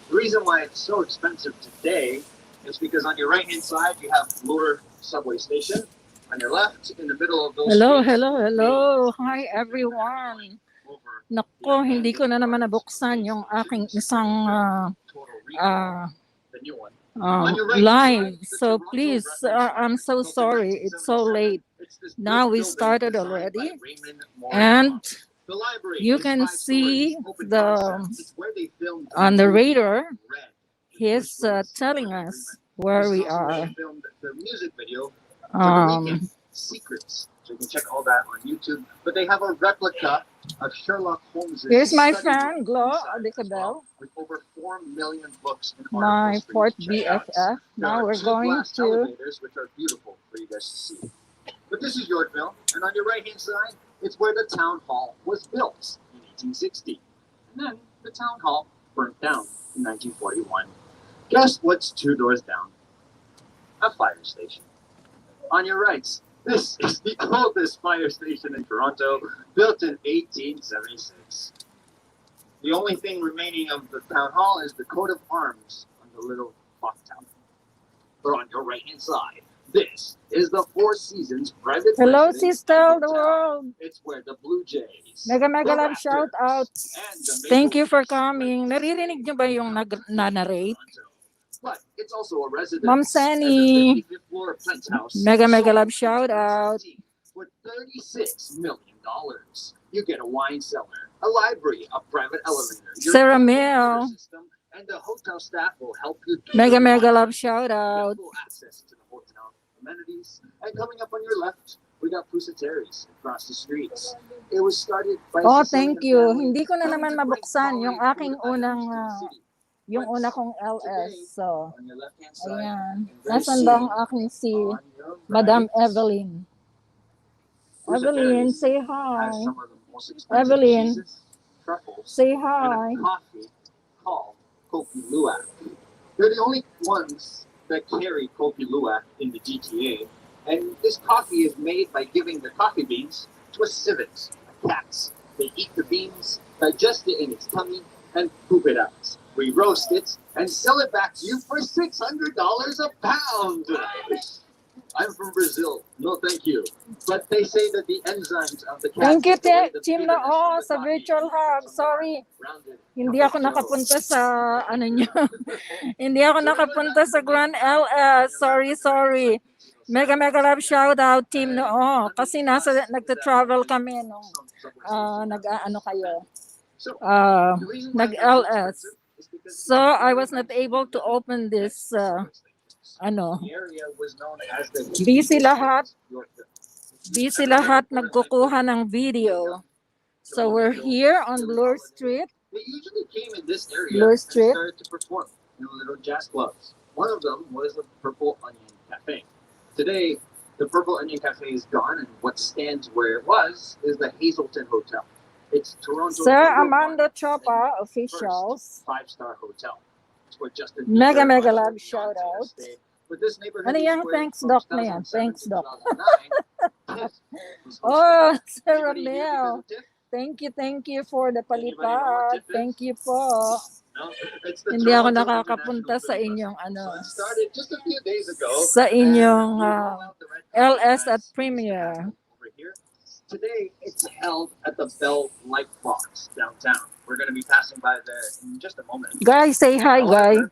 The reason why it's so expensive today is because on your right-hand side you have Lower Subway Station. On your left, in the middle of those Hello, streets, hello, hello. Hi everyone. over Nako, hindi ko na naman nabuksan yung aking isang Total uh, the new one. On your right live. side, the So Toronto please, Reference I'm so built in sorry. It's so 1977. late. It's this Now brick we building started designed already. by Raymond Moore. And The library you is can 5 see stories, open the concept. It's where they filmed the movie narrator. Red. He's telling us where we are. Filmed the music video for the weekend, Secrets. So you can check all that on YouTube. But they have a replica of Sherlock Holmes. Here's my study friend, room Glo inside as Adikabel, well, with over 4 million books and my articles for fourth you to check out. BFF. There Now are we're 2 going glass to. elevators, which are beautiful for you guys to see. But this is Yorkville, and on your right-hand side, it's where the town hall was built in 1860. And then the town hall burnt down in 1941. Guess what's 2 doors down? A fire station. On your right, this is the oldest fire station in Toronto, built in 1876. The only thing remaining of the town hall is the coat of arms on the little clock tower. Or on your right-hand side, this is the Four Seasons private Hello, residence sister and of the hotel. world. It's where the Blue Jays, Mega the love shout out. Raptors, and the Thank you Maple for Leafs coming. play. Naririnig niyo ba yung na-narrate? But it's also a residence Ma'am and Sani. the 55th floor penthouse. Mega sold love in shout out. 2017 for $36 million. You get a wine cellar, a library, a private elevator, your Sarah own Mill. water system, and the hotel staff will help you do Mega your wine. love shout You have out. full access to the hotel amenities. And coming up on your left, we got Pusateri's across the streets. It was started by Oh, Sicilian thank you. family Hindi ko na coming naman to bring mabuksan yung quality aking food unang items to the city. yung But una kong LS. today, So, on your left-hand side, ayan. and very Nasaan ba ang soon, aking si on your Madam right, Evelyn? Evelyn, Pusateri's say has hi. some of the most expensive Evelyn, cheeses, truffles, say and hi. a coffee called Kopi Luwak. They're the only ones that carry Kopi Luwak in the GTA, and this coffee is made by giving the coffee beans to a civet, cats. They eat the beans, digest it in its tummy, and poop it out. We roast it and sell it back to you for $600 a pound. I'm from Brazil. No, thank you. But they say that the enzymes of the cat Thank you, take away the Team bitterness Noo, of the sa coffee. virtual hug. Sorry, Rounded hindi ako nakapunta sa ano nyo. Hindi ako nakapunta sa Grand LS. Sorry. Mega love shout out Team Noo. Kasi nagta-travel kami nung nag-ano kayo. Nag-LS. So I was not able to open this ano. The area was known as the Busy lahat. Yorkville. Busy lahat nagkukuha ng video. So we're here on Bloor Street. They usually came in this area Bloor and Street. started to perform in little jazz clubs. One of them was the Purple Onion Cafe. Today, the Purple Onion Cafe is gone, and what stands where it was is the Hazelton Hotel. It's Toronto's Sir #1 Amanda Chopa, and officials. first 5-star hotel. It's where Justin Mega Bieber, Usher, love Beyonce shout out. stayed. But this neighborhood Ano is yung where thanks from doc na yan? 2007 Thanks to doc. 2009, was hosted. Oh, Sir Anybody here because Ramel. of Tiff? Thank you for the Anybody know what palipad. Tiff is? Thank you po. No, it's the Hindi ako Toronto nakakapunta International sa Film inyong Festival. ano, So it started just a few days ago. sa inyong and we roll out the red carpet LS as at used to premiere. happen over here. Today, it's held at the Bell Light Box downtown. We're going to be passing by there in just a moment. Guys, say hi, guy. However,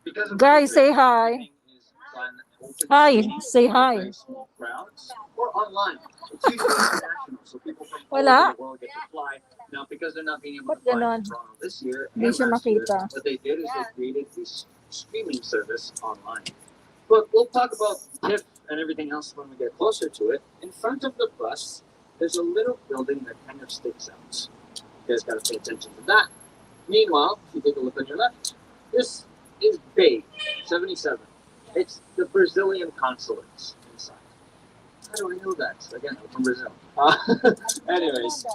because of Guys, say COVID, hi. everything is done open Hi, seating say for hi. very small crowds or online. It's usually international, so people from all Wala. over the world get to fly. Now, because they're not being able Ba't to fly ganon? to Toronto this year Hindi and siya last year, makita. what they did is they created this streaming service online. But we'll talk about TIFF and everything else when we get closer to it. In front of the bus, there's a little building that kind of sticks out. You guys got to pay attention to that. Meanwhile, if you take a look on your left, this is Bay 77. It's the Brazilian consulate inside. How do I know that? Again, I'm from Brazil. Anyways,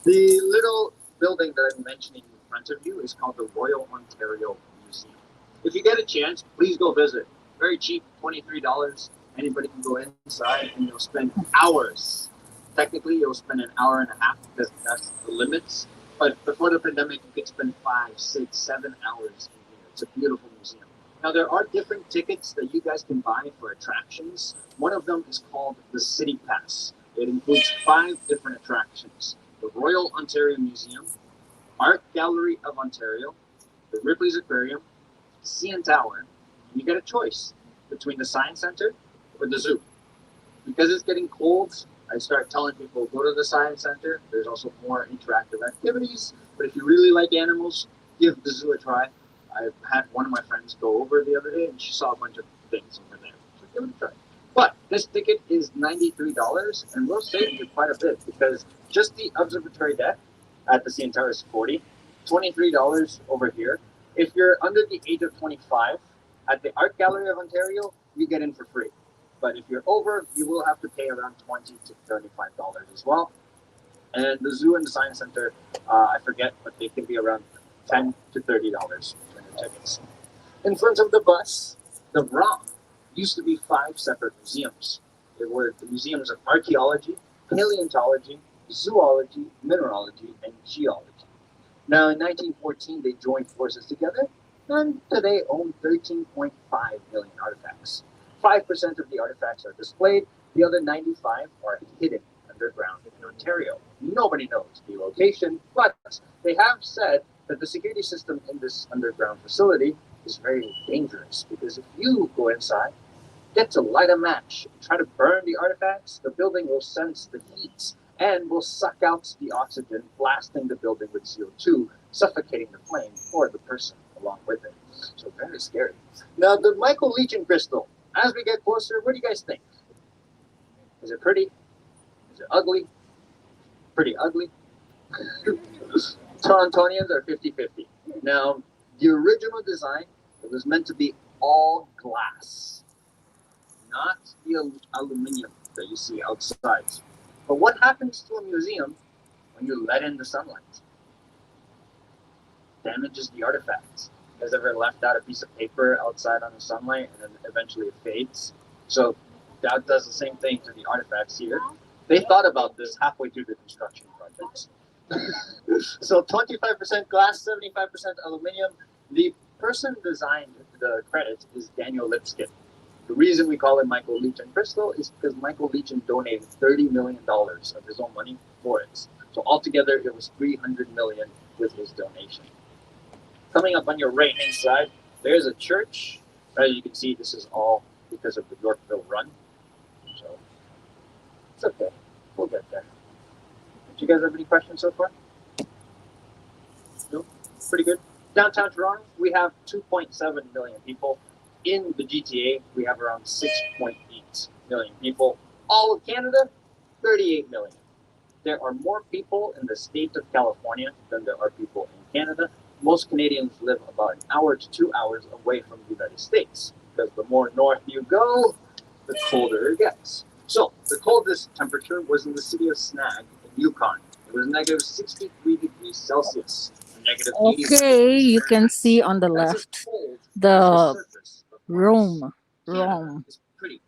the little building that I'm mentioning in front of you is called the Royal Ontario Museum. If you get a chance, please go visit. Very cheap, $23. Anybody can go inside and you'll spend hours. Technically, you'll spend an hour and a half because that's the limits. But before the pandemic, you could spend 5, 6, 7 hours in here. It's a beautiful museum. Now, there are different tickets that you guys can buy for attractions. One of them is called the City Pass. It includes 5 different attractions: the Royal Ontario Museum, Art Gallery of Ontario, the Ripley's Aquarium, CN Tower, and you get a choice between the Science Center or the zoo. Because it's getting cold, I start telling people go to the Science Center. There's also more interactive activities. But if you really like animals, give the zoo a try. I had one of my friends go over the other day and she saw a bunch of things over there. So give it a try. But this ticket is $93 and we'll save you quite a bit because just the observatory deck at the CN Tower is $40, $23 over here. If you're under the age of 25, at the Art Gallery of Ontario, you get in for free. But if you're over, you will have to pay around $20 to $35 as well. And the zoo and the Science Center, I forget, but they can be around $10 to $30 for your tickets. In front of the bus, the ROM used to be 5 separate museums. There were the museums of archaeology, paleontology, zoology, mineralogy, and geology. Now, in 1914, they joined forces together, and today own 13.5 million artifacts. 5% of the artifacts are displayed, the other 95 are hidden underground in Ontario. Nobody knows the location, but they have said that the security system in this underground facility is very dangerous because if you go inside, get to light a match, and try to burn the artifacts, the building will sense the heat and will suck out the oxygen, blasting the building with CO2, suffocating the flame or the person along with it. So very scary. Now, the Michael Leaching crystal, as we get closer, what do you guys think? Is it pretty? Is it ugly? Pretty ugly. Torontonians are 50-50. Now, the original design, it was meant to be all glass, not the aluminum that you see outside. But what happens to a museum when you let in the sunlight? Damages the artifacts. You guys ever left out a piece of paper outside on the sunlight and then eventually it fades? So that does the same thing to the artifacts here. They thought about this halfway through the construction projects. So 25% glass, 75% aluminum. The person designed the credit is Daniel Lipskin. The reason we call it Michael Leaching crystal is because Michael Leaching donated $30 million of his own money for it. So altogether, it was $300 million with his donation. Coming up on your right-hand side, there's a church. As you can see, this is all because of the Yorkville Run. So it's okay. We'll get there. Do you guys have any questions so far? No? Pretty good. Downtown Toronto, we have 2.7 million people. In the GTA, we have around 6.8 million people. All of Canada, 38 million. There are more people in the state of California than there are people in Canada. Most Canadians live about an hour to 2 hours away from the United States because the more north you go, the colder it gets. So the coldest temperature was in the city of Snag in Yukon. It was negative 63 degrees Celsius. Okay, you can see on the left the Rome,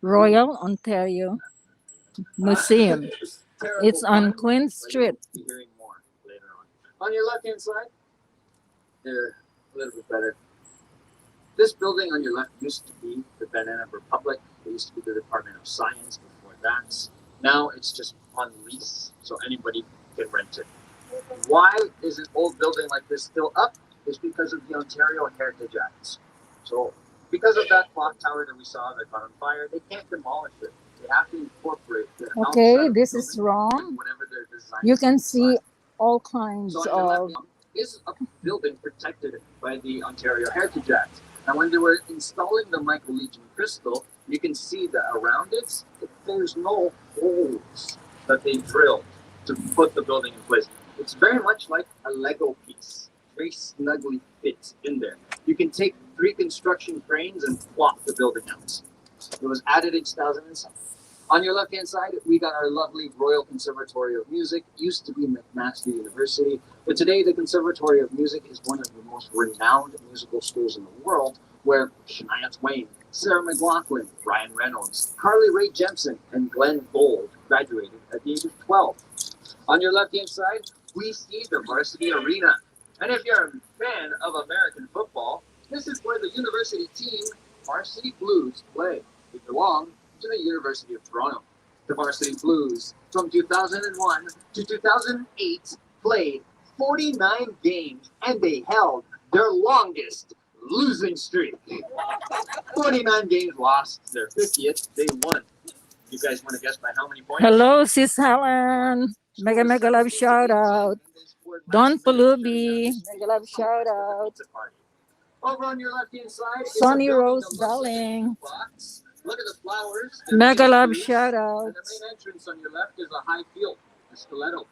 Royal Ontario Museum. It's on Queen Street. On your left-hand side, a little bit better. This building on your left used to be the Banana Republic. It used to be the Department of Science before that. Now it's just on lease, so anybody can rent it. Why is an old building like this still up? It's because of the Ontario Heritage Act. So because of that clock tower that we saw that caught on fire, they can't demolish it. They have to incorporate the Okay, this is wrong. whatever their design You can is. see all kinds So of... is a building protected by the Ontario Heritage Act. And when they were installing the Michael Leaching crystal, you can see that around it, there's no holes that they drilled to put the building in place. It's very much like a Lego piece, very snugly fits in there. You can take 3 construction cranes and plop the building out. It was added in 2007. On your left-hand side, we got our lovely Royal Conservatory of Music. It used to be McMaster University, but today the Conservatory of Music is one of the most renowned musical schools in the world, where Shania Twain, Sarah McLachlan, Ryan Reynolds, Carly Rae Jepsen, and Glenn Gould graduated at the age of 12. On your left-hand side, we see the varsity arena. And if you're a fan of American football, this is where the university team, Varsity Blues, play. They belong to the University of Toronto. The Varsity Blues, from 2001 to 2008, played 49 games and they held their longest losing streak. 49 games lost, their 50th, they won. You guys want to guess by how many points? Hello, Sis Helen. Mega mega love shout out. Don Pulubi. Mega love shout out. Over on your left hand side, is a Sonny building Rose that looks like a Darling. box. Look at the flowers. and Mega the love trees. shout And out. the main entrance on your left is a high field, a stiletto.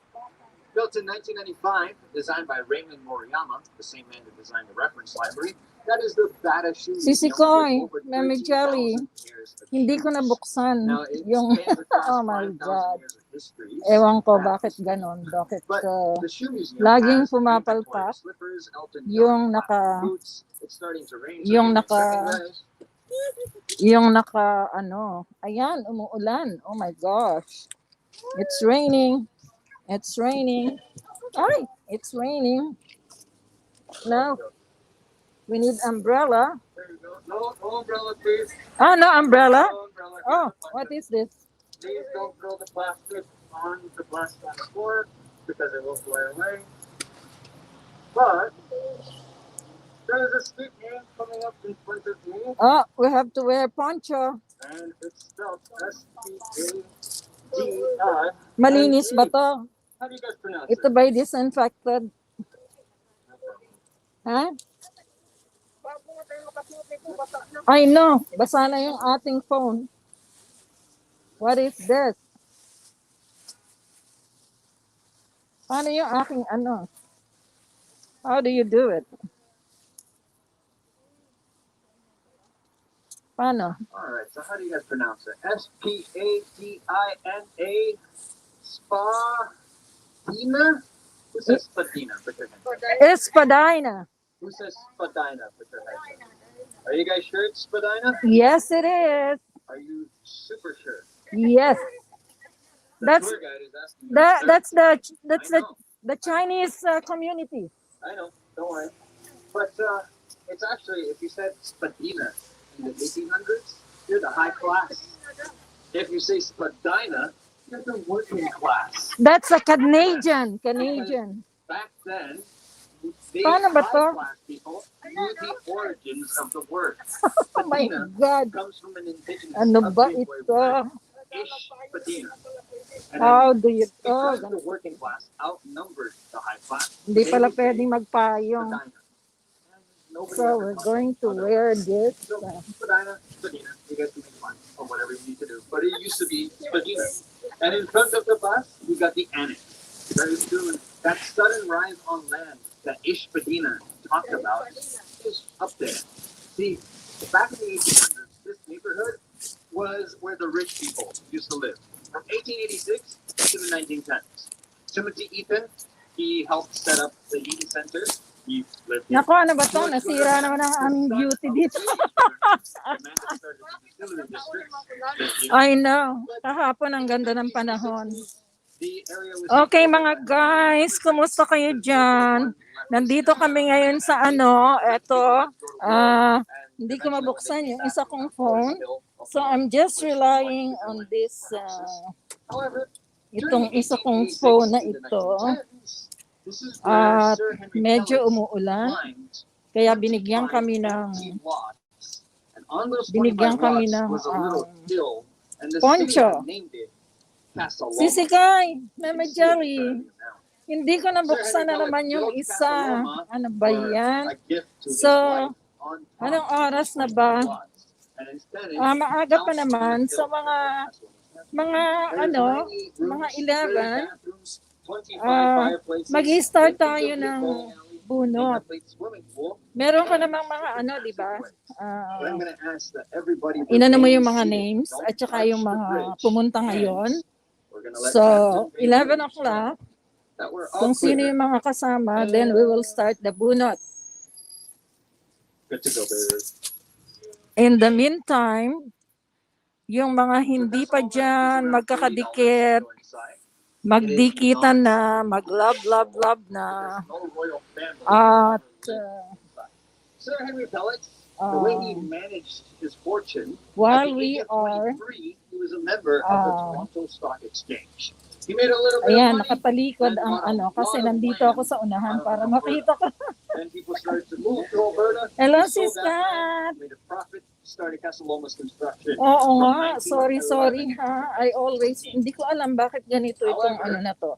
Built in 1995, designed by Raymond Moriyama, the same man that designed the reference library. That is the Bata Shoe Sisi Museum Koy, with over Mami 13,000 Jelly. years of Hindi ko shoes. nabuksan Now, it yung spans across oh my 5,000 God. years of history. Ewan ko Fast. bakit ganon. Bakit But the shoe museum laging has pumapalpak inventory of slippers, Elton yung John naka- boots. It's starting to rain, so yung give me a naka- second, guys. yung naka ano. Ayan, umuulan. Oh my gosh. It's raining. It's raining. Ay, it's raining. No, we need umbrella. There you go. No umbrella, please. Oh, no umbrella. No umbrella. Oh, what is this? Please don't throw the plastic on the plastic on the floor because it will fly away. But there is a street name coming up in front of me, Oh, we have to wear poncho. and it's spelled S-P-A-D-I. Malinis ba to? How do you guys pronounce Ito it? ba'y disinfected? Ha? I know. Basa na yung ating phone. What is this? Paano yung aking ano? How do you do it? Paano? All right. So how do you guys pronounce it? S-P-A-D-I-N-A. Spadina. Who says Spadina? Put your hand up. Espadina. Who says Spadina? Put your hand up. Are you guys sure it's Spadina? Yes, it is. Are you super sure? Yes. The That's tour guide is asking. that. us, That's sir. the the Chinese community. I know. Don't worry. But it's actually, if you said Spadina in the 1800s, you're the high class. If you say Spadina, you're the working class. That's a Canadian. Canadian. Back then, they Paano ba to? high-class people knew the origins of the word. Oh my Spadina God. comes from an indigenous Ano ba Ojibwe ito? word, Ish Spadina. And How then, do you... Oh, because the working class outnumbered the high class, hindi they pala would say pwedeng magpayong. Spadina. And nobody So ever we're thought going to otherwise. wear this. So, Spadina, Spadina, you guys can make fun or whatever you need to do. But it used to be Spadina. And in front of the bus, we got the annex. Very soon, that sudden rise on land that Ish Spadina talked about is up there. See, back in the 1800s, this neighborhood was where the rich people used to live. From 1886 to the 1910s. Timothy Eaton, he helped set up the Eaton Center. He lived here. Naku, ano ba to? Nasira naman ang aming beauty dito. Distillery District lived here. I know. Kahapon ang ganda ng panahon. The area was Okay mga guys, kumusta kayo dyan? Nandito kami ngayon sa ano, eto, hindi ko mabuksan yung isa kong phone. So I'm just relying on this, itong isa kong phone na ito. At medyo umuulan, kaya binigyan kami ng poncho. Sisi Kay, Mama Jelly. Hindi ko nabuksan na naman yung isa. Ano ba yan? So, anong oras na ba? Maaga pa naman. So, mga 11, mag-i-start tayo ng bunot. Meron ka namang mga di ba? Inano mo yung mga names at saka yung mga pumunta ngayon. So, 11 o'clock, kung sino yung mga kasama, then we will start the bunot. Good to go, baby. In the meantime, yung mga hindi pa dyan magkakadikit, magdikitan na, mag-love na. There's no royal family. At Sir Henry Pellet, the way he uh, managed his fortune, at while the we age of are 23, he was a member of the Toronto Stock Exchange. He made a little bit of ayan, money, nakatalikod and ang bought a ano, kasi lot of nandito land ako sa unahan out of para Alberta. makita ko. Then people started to move to Alberta. Hello, He sold Sis that land, Kat. made a profit, started Casa Loma's construction Oo from nga, sorry 1911 ha. I always, to hindi ko alam bakit ganito itong ano However, na to.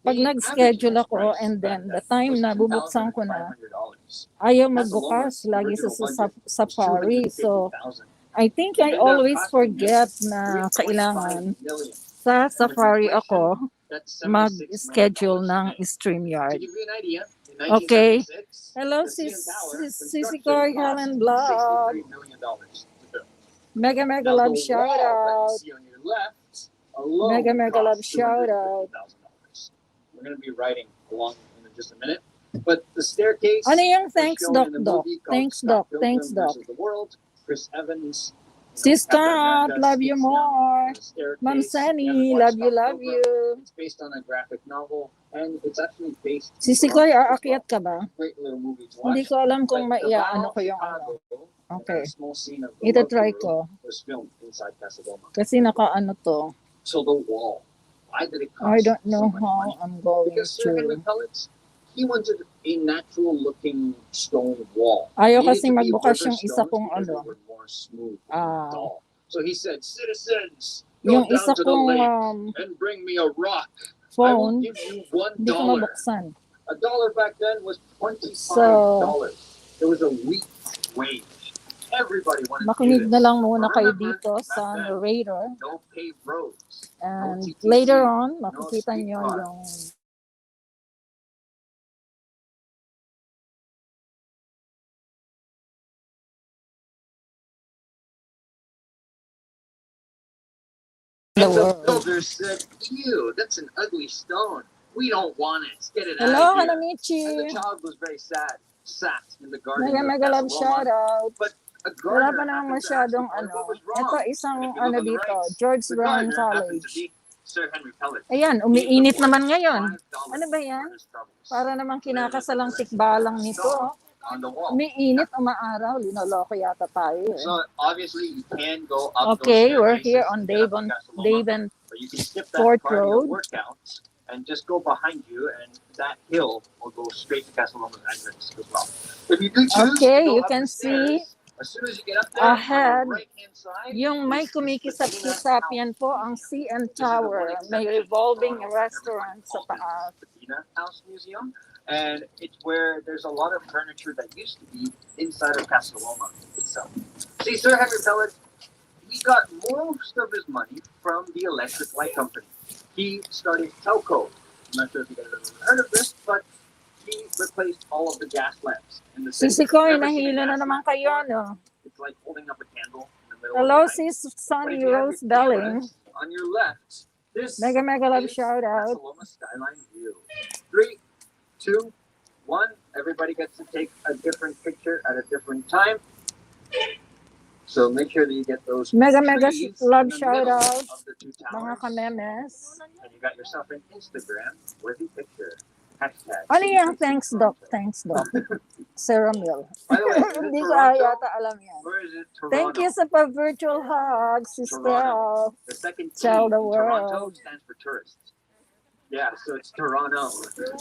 Pag the nag-schedule average ako price and back then the then time was na bubuksan ko na, $2,500. ayaw Casa magbukas Loma's lagi original sa budget was safari. So, 250,000. I think I Ended up always costing him forget na 3.5 kailangan million. sa And with safari inflation, ako that's $76 million mag-schedule ng today. To StreamYard. give you an idea, in Okay. 1976, Hello, the CN Tower Sisi construction Coy, cost Helen Vlog. $63 million to build. Mega Now, love the shout wall that you out. see on your left alone Mega love costs shout out. $250,000. We're going to be writing along in just a minute. But the staircase Ano yung was thanks shown Doc in the Doc? movie called Thanks Scott Doc. Thanks Pilgrim Doc. versus the World. Chris Evans, Sis Captain Kat, America, love you sneaks down more. the staircase. Ma'am If you haven't Sunny, watched love Scott Pilgrim, you. it's based on a graphic novel, and it's actually based in Sisi Toronto Coy, as well. aakyat ka ba? Great little movie to Hindi watch. ko alam kung But ano Davao, ko yung Chicago, ano. and Okay. a small scene of the Ito Love try Guru ko. was filmed inside Casa Loma. Kasi naka ano to. So the wall, why did it I cost don't so know much how money? I'm going Because Sir Henry to. Pellets, he wanted a natural-looking stone wall. Ayaw Needed kasi to be magbukas river yung isa stones kong because they ano. were more smooth and Ah, tall. So he said, citizens, go yung down isa to the kong lake and bring me a rock. I will phone, give you $1. hindi ko mabuksan. A dollar back then was $25. So, It was a week's wage. Everybody wanted to do makinig this. na lang muna But kayo remember, dito back sa then, narrator. no paved roads, no And TTC, later on, no makikita nyo streetcar. yung the And the world. builder said, ew, that's an ugly stone. We don't want it. Get it Hello, out of here. And the Hanamichi. child was very sad, sat in the garden Mega of love Casa shout Loma. out. But a Wala gardener pa naman happened to ask the masyadong boy ano. what was Ito wrong. isang And if you ano look on the dito, right, George the Brown gardener happened to College. be Sir Henry Pellet. Ayan, He umiinit awarded naman ngayon. $5 Ano ba for yan? his troubles. Para naman There it is, kinakasalang the tikbalang nito. stone on the wall. Umiinit, umaaraw, linoloko yata tayo eh. So obviously you can go up Okay, those we're here staircases on to get up to Casa Loma, Daven but you can skip that Fort part of your Road. workout and just go behind you, and that hill will go straight to Casa Loma's entrance as well. If you do choose Okay, to go you up can the stairs, see as soon as you get up there, ahead, on the right-hand side, yung may is kumikisap-kisap yan po ang CN Tower. May revolving restaurant sa taas. Patina House Museum, and it's where there's a lot of furniture that used to be inside of Casa Loma itself. See, Sir Henry Pellet, he got most of his money from the electric light company. He started Telco. I'm not sure if you guys have ever heard of this, but he replaced all of the gas lamps in the city. Sisi Koy, Never seen a nahilo na gas naman lamp kayo, before. no? It's like holding up a candle in the middle Hello, of the night. sis But Sunny if you have Rose your Belling. cameras on your left, this Mega love is shout Casa out. Loma skyline view. 3, 2, 1. Everybody gets to take a different picture at a different time. So make sure that you get those Mega trees love in the shout middle out. of the two Mga towers. kamemes. And you got yourself an Instagram worthy picture. Hashtag Ano yung CDC thanks Doc? Toronto. Thanks Doc. Sarah Mill. By the way, is it Hindi ko Toronto yata alam yan. or is it Toronto? Thank you sa pa-virtual hug, sister. Toronto. The second T Tell in the Toronto world. stands for tourists. Yeah, so it's Toronto.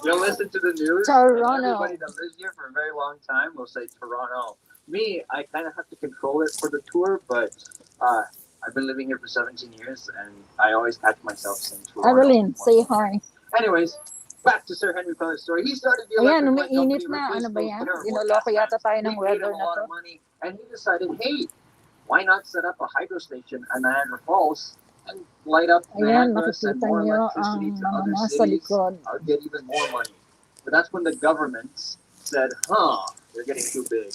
You'll listen to the news. Toronto. And everybody that lives here for a very long time will say Toronto. Me, I kind of have to control it for the tour, but I've been living here for 17 years, and I always catch myself saying Toronto. Adeline, say hi. Anyways, back to Sir Henry Pellet's story. He started the Ayan, electric light umiinit company, na. replaced Ano ba those yan? terrible Dinoloko gas yata lamps. tayo They ng paid weather him a na lot to. of money, and he decided, hey, why not set up a hydro station at Niagara Falls and light up Ayan, Niagara, send makikita more nyo electricity ang to mga other nasa cities? likod. I'll get even more money. But that's when the government said, they're getting too big.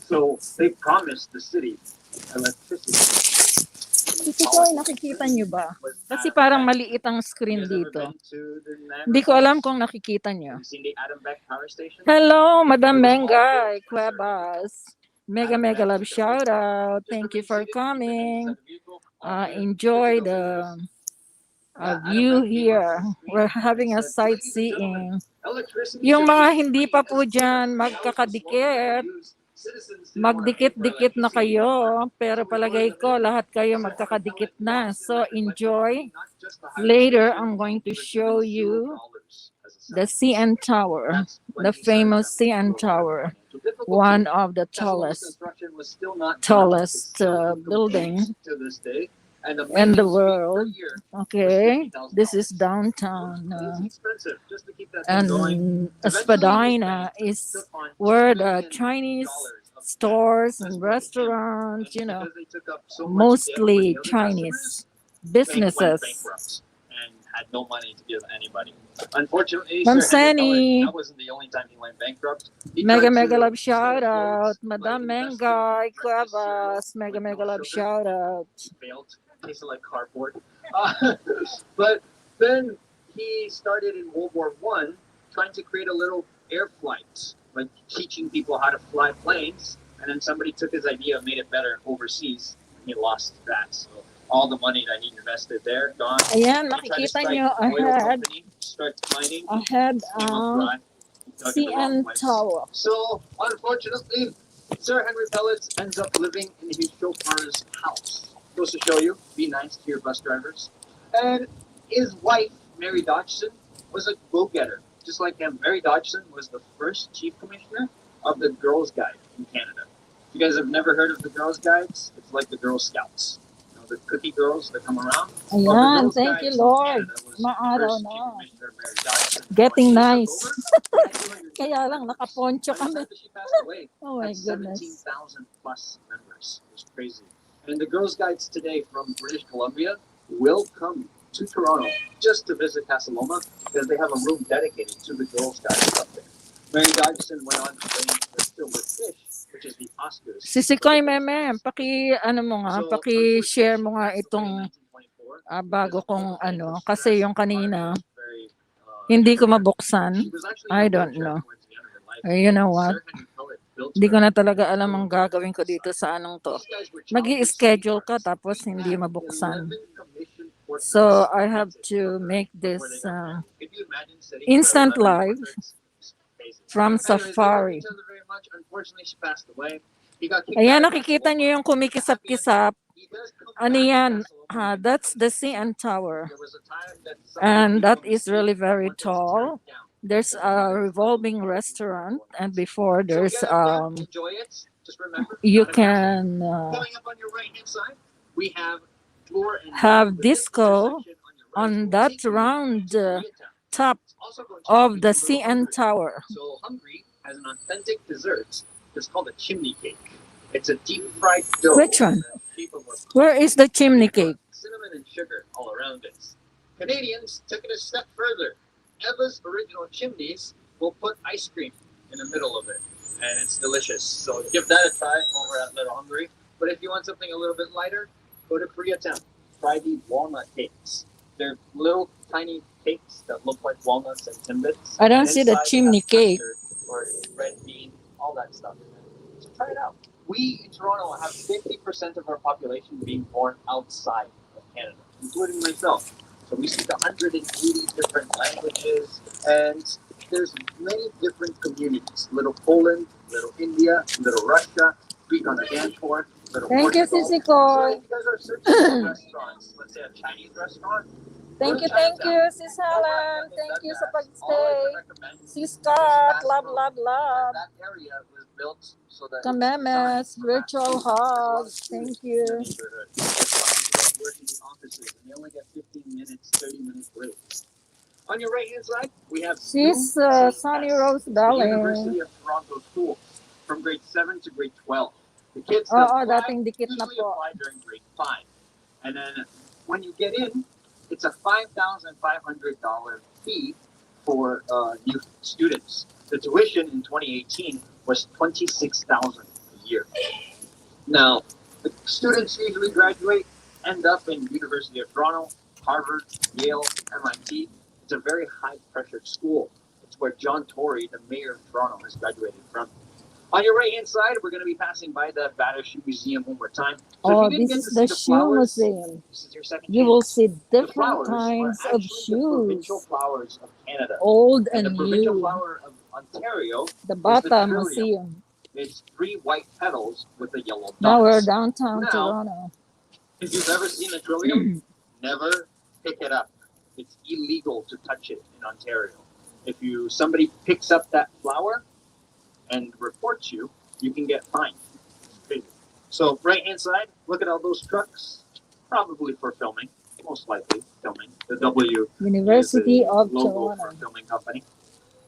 So they promised the city electricity. Kasi ko, nakikita nyo ba? Kasi parang maliit ang screen dito. Hindi ko alam kung nakikita nyo. Have you seen the Adam Beck Power Station? Hello, Madam Mengay, Cuevas. Mega love shout out. Thank you for coming. Enjoy the A Yeah, view Adam met me on here. the street We're and having a said, "Ladies and gentlemen, sightseeing. electricity Yung should mga be hindi free pa po as clear." dyan That was the slogan that magkakadikit, they used. Citizens didn't want to pay for magdikit-dikit na electricity kayo, anymore, pero so we voted palagay them ko in. lahat kayo Sir Henry magkakadikit Pellet na. lost the So electric light bill money, enjoy. not just the higher Later, station, I'm going to he was show given you $0 as a the settlement. CN Tower, That's when the he started famous having CN a little bit of Tower, financial difficulty. one of the Casa Loma's tallest construction was still not done. It's tallest still incomplete building to this day, and the in the maintenance fee per world. year was Okay, this is $50,000. downtown, It's expensive just to keep that thing going. and Eventually, his Spadina bank is took on $2 where the million Chinese of debt stores just and for him, and restaurants, because they took up so much debt for mostly the other Chinese customers, the bank went businesses. bankrupt and had no money to give anybody. Unfortunately, Ma'am Sir Henry Pellet, Sani, that wasn't the only time he went bankrupt. He mega tried mega to love sell shout out, clothes, like Madam investing Mengay in breakfast cereal Cuevas, mega with mega no love sugar. shout out. He failed. Tasted like cardboard. But then he started in World War One, trying to create a little air flight, like teaching people how to fly planes. And then somebody took his idea and made it better overseas. And he lost that. So all the money that he invested there gone. Ayan, He tried to makikita strike nyo an oil ahead, company, start mining, ahead came up ang dry. He dug in the wrong CN place. Tower. So unfortunately, Sir Henry Pellet ends up living in his chauffeur's house. Goes to show you, be nice to your bus drivers. And his wife, Mary Dodgson, was a go-getter. Just like him, Mary Dodgson was the first chief commissioner of the Girls Guide in Canada. If you guys have never heard of the Girls Guides, it's like the Girl Scouts. You know, the cookie girls that come around. Well, the Ayan, Girls thank you Guides in Lord. Canada was Maaraw first chief na. commissioner Mary Dodgson. Getting When she nice. took over, they had 200 Kaya lang, members. nakaponcho By the kami. time that she passed away, Oh my had goodness. 17,000 plus members. It was crazy. And the Girls Guides today from British Columbia will come to Toronto just to visit Casa Loma because they have a room dedicated to the Girls Guides up there. Mary Dodgson went on to win the Silver Fish, which is the Oscars. Sisikoy meme, ano mo nga, paki-share mo nga itong bago kong ano, kasi yung kanina, hindi ko mabuksan. I don't know. You know what? Hindi ko na talaga alam ang gagawin ko dito sa anong to. Mag-i-schedule ka tapos hindi mabuksan. So, I have to make this instant live from Safari. Ayan, nakikita niyo yung kumikisap-kisap. Ano yan? That's the CN Tower. And that is really very tall. There's a revolving restaurant, and before there's you can have disco on that round top of the CN Tower. So Hungary has an authentic dessert. It's called a chimney cake. It's a deep fried dough. Which one? in the shape of a Where is the chimney cake? cinnamon and sugar all around it. Canadians took it a step further. Eva's original chimneys will put ice cream in the middle of it, and it's delicious. So give that a try over at Little Hungary. But if you want something a little bit lighter, go to Koreatown. Try these walnut cakes. They're little tiny cakes that look like walnuts and Timbits. I don't And see the inside they chimney have cake. custard or red bean, all that stuff in there. So try it out. We in Toronto have 50% of our population being born outside of Canada, including myself. So we speak 180 different languages, and there's many different communities. Little Poland, Little India, Little Russia, speak on a dance floor. Thank you, So Sisikoy. if you guys are searching for restaurants, let's say a Chinese restaurant. Thank you, Sis Helen. Thank you sa pagstay. Sis Scott, love. That area was built so that Kamemes, virtual hugs. Thank you. Work in the offices, and they only get 15 minutes, 30 minutes break. On your right hand side, we have Sis Sunny Rose the Darling. University of Toronto schools from grade 7 to grade 12. The kids that Oo, apply dating dikit na usually po. apply during grade 5. And then when you get in, it's a $5,500 fee for new students. The tuition in 2018 was $26,000 a year. Now, the students usually graduate, end up in University of Toronto, Harvard, Yale, MIT. It's a very high-pressured school. It's where John Tory, the mayor of Toronto, has graduated from. On your right hand side, we're going to be passing by the Battersea Museum one more time. So Oh, if you didn't this get is to the see the shoe flowers, museum. this is your second You will chance. see The different flowers are kinds of actually the provincial shoes, flowers of Canada. old And the and provincial new. flower of Ontario The is the Bata trillium. Museum. It's 3 white petals with the yellow Now we're dots. downtown Now, Toronto. if you've ever seen a trillium, never pick it up. It's illegal to touch it in Ontario. If somebody picks up that flower and reports you, you can get fined. So right hand side, look at all those trucks. Probably for filming, most likely filming. The W University is the of logo for a Toronto. filming company.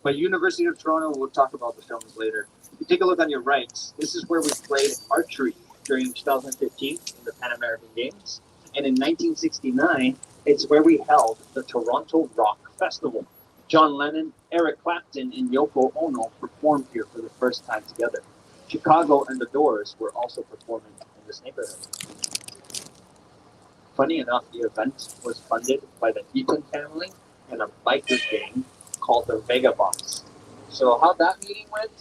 But University of Toronto, we'll talk about the films later. If you take a look on your right, this is where we played archery during 2015 in the Pan American Games. And in 1969, it's where we held the Toronto Rock Festival. John Lennon, Eric Clapton, and Yoko Ono performed here for the first time together. Chicago and the Doors were also performing in this neighborhood. Funny enough, the event was funded by the Eaton family and a biker gang called the Vagabonds. So how that meeting went,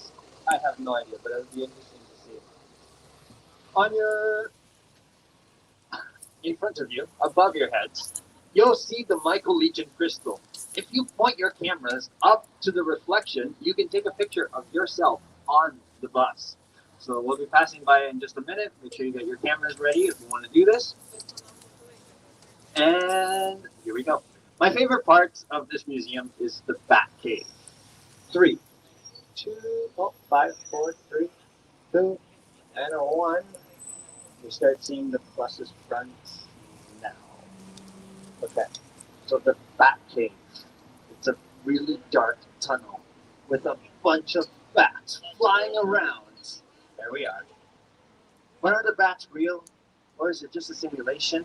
I have no idea, but it'll be interesting to see. On in front of you, above your heads, you'll see the Michael Legion crystal. If you point your cameras up to the reflection, you can take a picture of yourself on the bus. So we'll be passing by in just a minute. Make sure you get your cameras ready if you want to do this. And here we go. My favorite part of this museum is the Bat Cave. 3, 2, 5, 4, 3, 2, and a 1. You start seeing the bus's front now. Okay. So the Bat Cave. It's a really dark tunnel with a bunch of bats flying around. There we are. But are the bats real? Or is it just a simulation?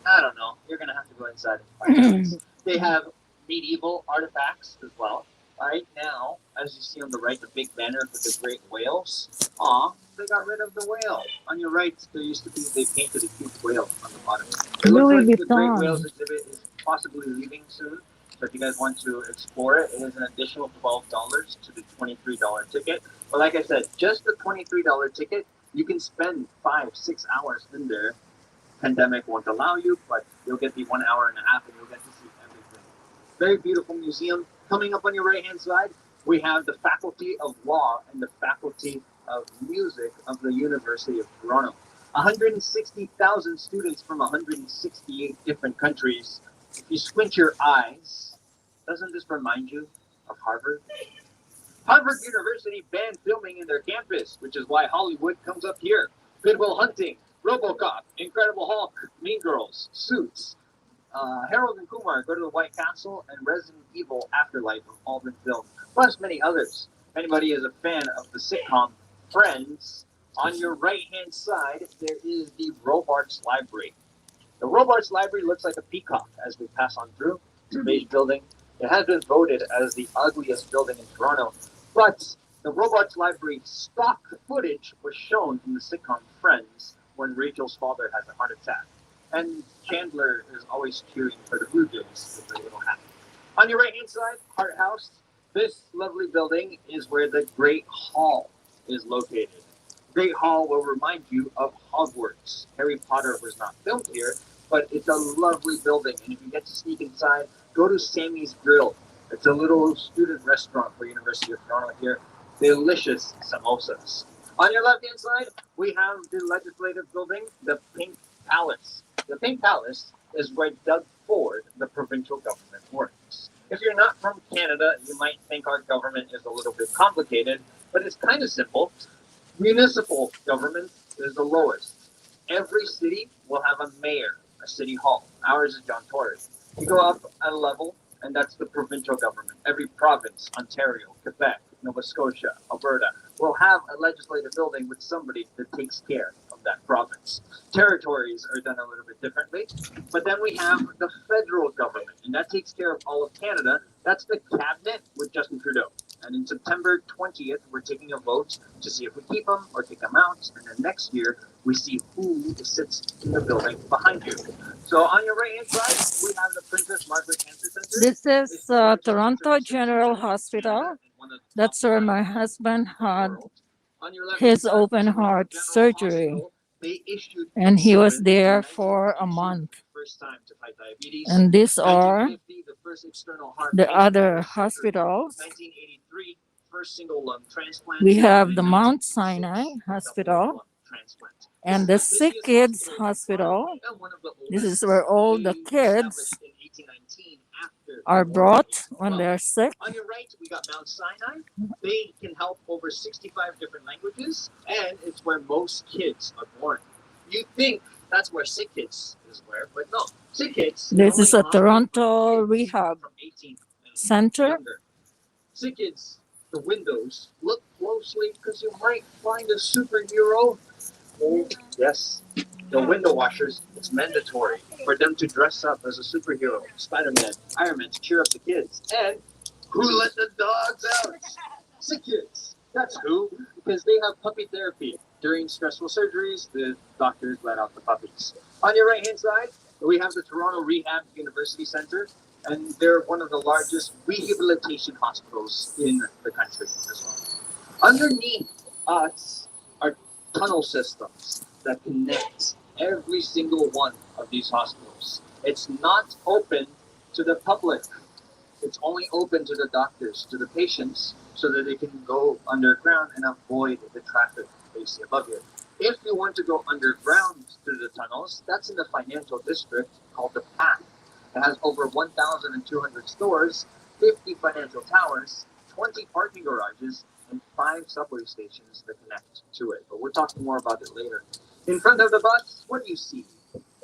I don't know. You're going to have to go inside and find out. They have medieval artifacts as well. Right now, as you see on the right, the big banner with the great whales. Aw, they got rid of the whale. On your right, there used to be, they painted a huge whale on the bottom. It looks Louis like the Great Vuitton. Whales exhibit is possibly leaving soon. So if you guys want to explore it, it is an additional $12 to the $23 ticket. But like I said, just the $23 ticket, you can spend 5-6 hours in there. Pandemic won't allow you, but you'll get the 1 hour and a half and you'll get to see everything. Very beautiful museum. Coming up on your right hand side, we have the Faculty of Law and the Faculty of Music of the University of Toronto. 160,000 students from 168 different countries. If you squint your eyes, doesn't this remind you of Harvard? Harvard University banned filming in their campus, which is why Hollywood comes up here. Good Will Hunting, RoboCop, Incredible Hulk, Mean Girls, Suits, Harold and Kumar Go to the White Castle, and Resident Evil Afterlife have all been filmed, plus many others. If anybody is a fan of the sitcom Friends, on your right-hand side, there is the Robarts Library. The Robarts Library looks like a peacock as we pass on through. It's a beige building. It has been voted as the ugliest building in Toronto, but the Robarts Library stock footage was shown in the sitcom Friends when Rachel's father has a heart attack. And Chandler is always cheering for the Blue Jays with their little hat. On your right-hand side, Hart House. This lovely building is where the Great Hall is located. Great Hall will remind you of Hogwarts. Harry Potter was not filmed here, but it's a lovely building. And if you get to sneak inside, go to Sammy's Grill. It's a little student restaurant for University of Toronto here. Delicious samosas. On your left-hand side, we have the legislative building, the Pink Palace. The Pink Palace is where Doug Ford, the provincial government, works. If you're not from Canada, you might think our government is a little bit complicated, but it's kind of simple. Municipal government is the lowest. Every city will have a mayor, a city hall. Ours is John Tory. You go up a level, and that's the provincial government. Every province, Ontario, Quebec, Nova Scotia, Alberta, will have a legislative building with somebody that takes care of that province. Territories are done a little bit differently, but then we have the federal government, and that takes care of all of Canada. That's the cabinet with Justin Trudeau. And in September 20th, we're taking a vote to see if we keep them or take them out. And then next year, we see who sits in the building behind you. So on your right-hand side, we have the Princess Margaret Cancer Center. This is Toronto General Hospital. That's where my husband had On your left his side, open Toronto heart General surgery, Hospital, they issued and he was insulin there in for a 1922, month. first time to fight diabetes. And these are 1950, the first external heart the other pacemaker surgery. hospitals. 1983, first single lung transplant. We have And the in Mount 1986, Sinai double Hospital lung transplant. and the Sick Kids Hospital. And one of the This is oldest. where all the They kids established in 1819 after are the war in brought when 1812. they're sick. On your right, we got Mount Sinai. They can help over 65 different languages, and it's where most kids are born. You think that's where Sick Kids is where, but no. Sick Kids. This is a Toronto rehab from 18 and center. younger. Sick Kids, the windows. Look closely because you might find a superhero. Oh, yes. The window washers, it's mandatory for them to dress up as a superhero. Spider-Man, Iron Man to cheer up the kids. And who let the dogs out? Sick Kids. That's who, because they have puppy therapy. During stressful surgeries, the doctors let out the puppies. On your right-hand side, we have the Toronto Rehab University Center, and they're one of the largest rehabilitation hospitals in the country as well. Underneath us are tunnel systems that connect every single one of these hospitals. It's not open to the public. It's only open to the doctors, to the patients, so that they can go underground and avoid the traffic they see above here. If you want to go underground through the tunnels, that's in the financial district called the Path. It has over 1,200 stores, 50 financial towers, 20 parking garages, and 5 subway stations that connect to it. But we'll talk more about it later. In front of the bus, what do you see?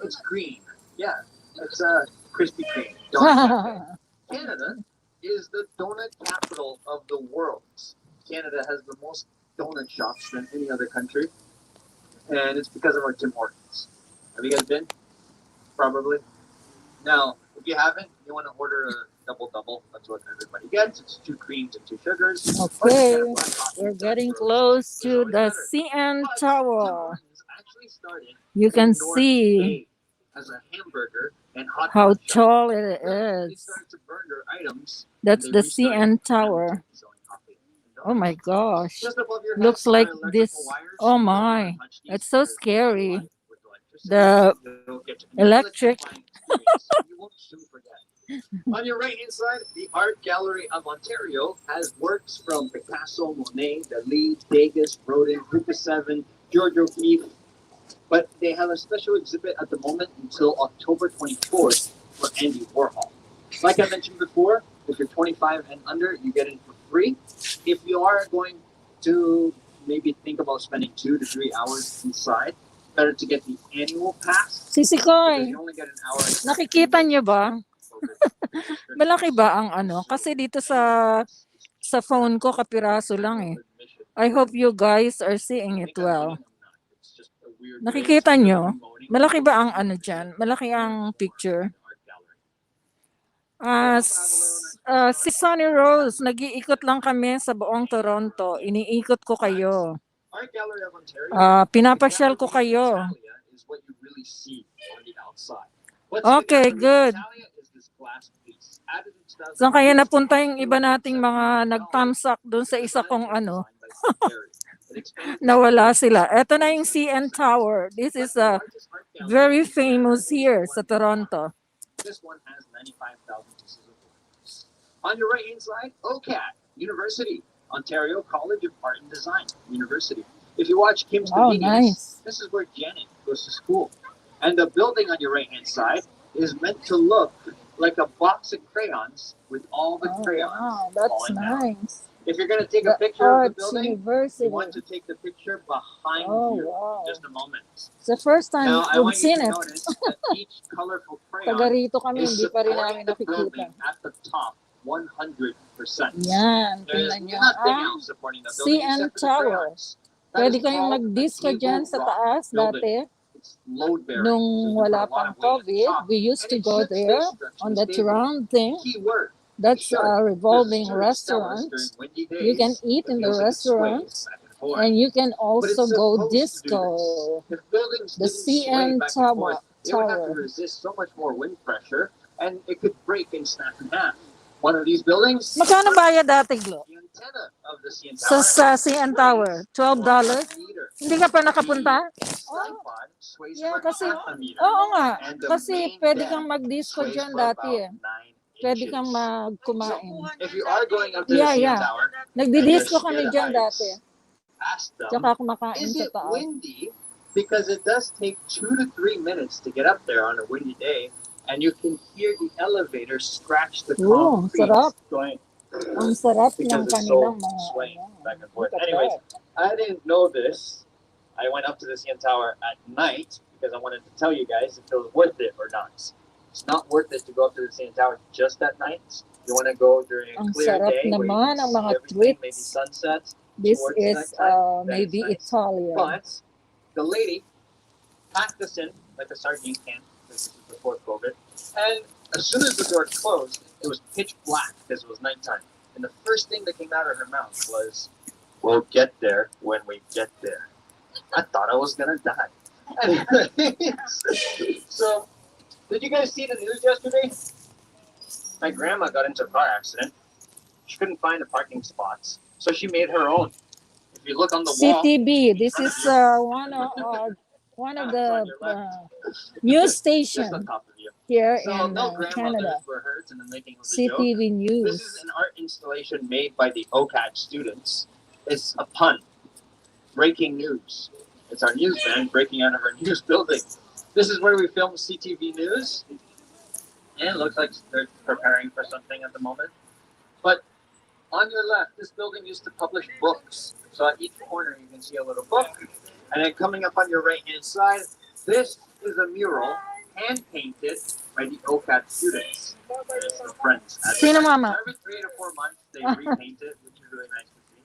It's green. Yeah, it's a Krispy Kreme. Canada is the donut capital of the world. Canada has the most donut shops than any other country, and it's because of our Tim Hortons. Have you guys been? Probably. Now, if you haven't, you want to order a double. That's what everybody gets. It's 2 creams and 2 sugars. Okay, we're getting close to the CN Tower. You can see as a hamburger and hot how dog shop. tall it They is. started to burger items. That's and the they restarted CN Tower. selling coffee and Oh my donuts. gosh. Just above your head Looks are like electrical this. wires. Oh You don't wanna my. touch these It's so because they light scary. with electricity. The You'll get an electric. electrifying experience. You won't soon forget. On your right hand side, the Art Gallery of Ontario has works from Picasso, Monet, Dali, Degas, Rodin, Luca 7, George O'Keeffe. But they have a special exhibit at the moment until October 24th for Andy Warhol. Like I mentioned before, if you're 25 and under, you get it for free. If you are going to maybe think about spending 2 to 3 hours inside, better to get the annual pass because Sisikoy, you only get an hour and a half. nakikita nyo ba? Malaki ba ang ano? Kasi dito sa phone ko kapiraso lang eh. I hope you guys are seeing it well. Nakikita nyo? Malaki ba ang ano dyan? Malaki ang picture? Si Sunny Rose, nag-iikot lang kami sa buong Toronto. Iniikot ko kayo. Pinapasyal ko kayo. Okay, good. Saan kaya napunta yung iba nating mga nag-thumbsuck doon sa isa kong ano? Nawala sila. Ito na yung CN Tower. This is very famous here sa Toronto. This one has 95,000 pieces of wood. On your right hand side, OCAD University, Ontario College of Art and Design University. If you watch Kim's Convenience, this is where Janet goes to school. And the building on your right hand side is meant to look like a box of crayons with all the crayons. Wow, that's falling down. nice. If you're going to take a The picture of the Arts building, University. you want to take the picture behind Oh, you. wow. Just a moment. It's the first time Now, I we've want you seen to it. notice that each colorful crayon Taga rito kami, is hindi pa rin supporting namin the nakikita. building at the top 100%. Yan, There's tingnan nyo. nothing else supporting the building CN except for the Tower. crayons. That Pwede is kayong called mag-disco a dyan sa table rock taas building. dati. It's load-bearing, Nung so you wala put a lot pang of weight at the COVID, top, we used and to it go should stay there structurally on that stable. round thing. Key word, That's should. a revolving Because it should tell us restaurant. during windy You can days, eat the in the feels like it restaurant, sways back and forth. and you can But it's also go supposed to do disco. this. If buildings The didn't sway CN back and forth, Tower. it would have to resist so much more wind pressure, and it could break and snap in half. one of these buildings. Magkano bayad dati, Glo? The antenna of the CN Sa, Tower sa CN Tower, $12? sways 1 meter. Hindi ka pa nakapunta? The tripod sways Yeah, for kasi, half a meter. oo nga. And the Kasi main pwede deck kang mag-disco sways dyan for dati about eh. 9 Pwede kang inches. magkumain. If you are going up to the Yeah, CN yeah. Tower, Nagdi-disco and you're kami scared of dyan heights, dati. ask them, Tsaka kumakain is sa it taas. windy? Because it does take 2 to 3 minutes to get up there on a windy day, and you can hear the elevator scratch the Ooh, concrete sarap. going Ang sarap ng because it's kanilang so mga swaying ano. back and Look forth. at Anyways, that. I didn't know this. I went up to the CN Tower at night because I wanted to tell you guys if it was worth it or not. It's not worth it to go up to the CN Tower just at night. You want to go during a Ang clear sarap day where you naman can ang see mga everything, maybe treats. sunset This towards is nighttime. That maybe is nice. Italian. But the lady packed us in like a sardine can. This is before COVID. And as soon as the door closed, it was pitch black because it was nighttime. And the first thing that came out of her mouth was, "We'll get there when we get there." I thought I was gonna die. So, did you guys see the news yesterday? My grandma got into a car accident. She couldn't find the parking spots, so she made her own. If you look on the wall, CTV. This is one of the news just on station top of you. here So in no Canada. grandmothers were hurt in the making of the joke. CTV This News. is an art installation made by the OCAD students. It's a pun. Breaking news. It's our news van breaking out of our news building. This is where we film CTV News. And it looks like they're preparing for something at the moment. But on your left, this building used to publish books. So at each corner you can see a little book. And then coming up on your right-hand side, this is a mural hand-painted by the OCAD students. It's the friends. Sino mama? Every 3 to 4 months, they repaint it, which is really nice to see.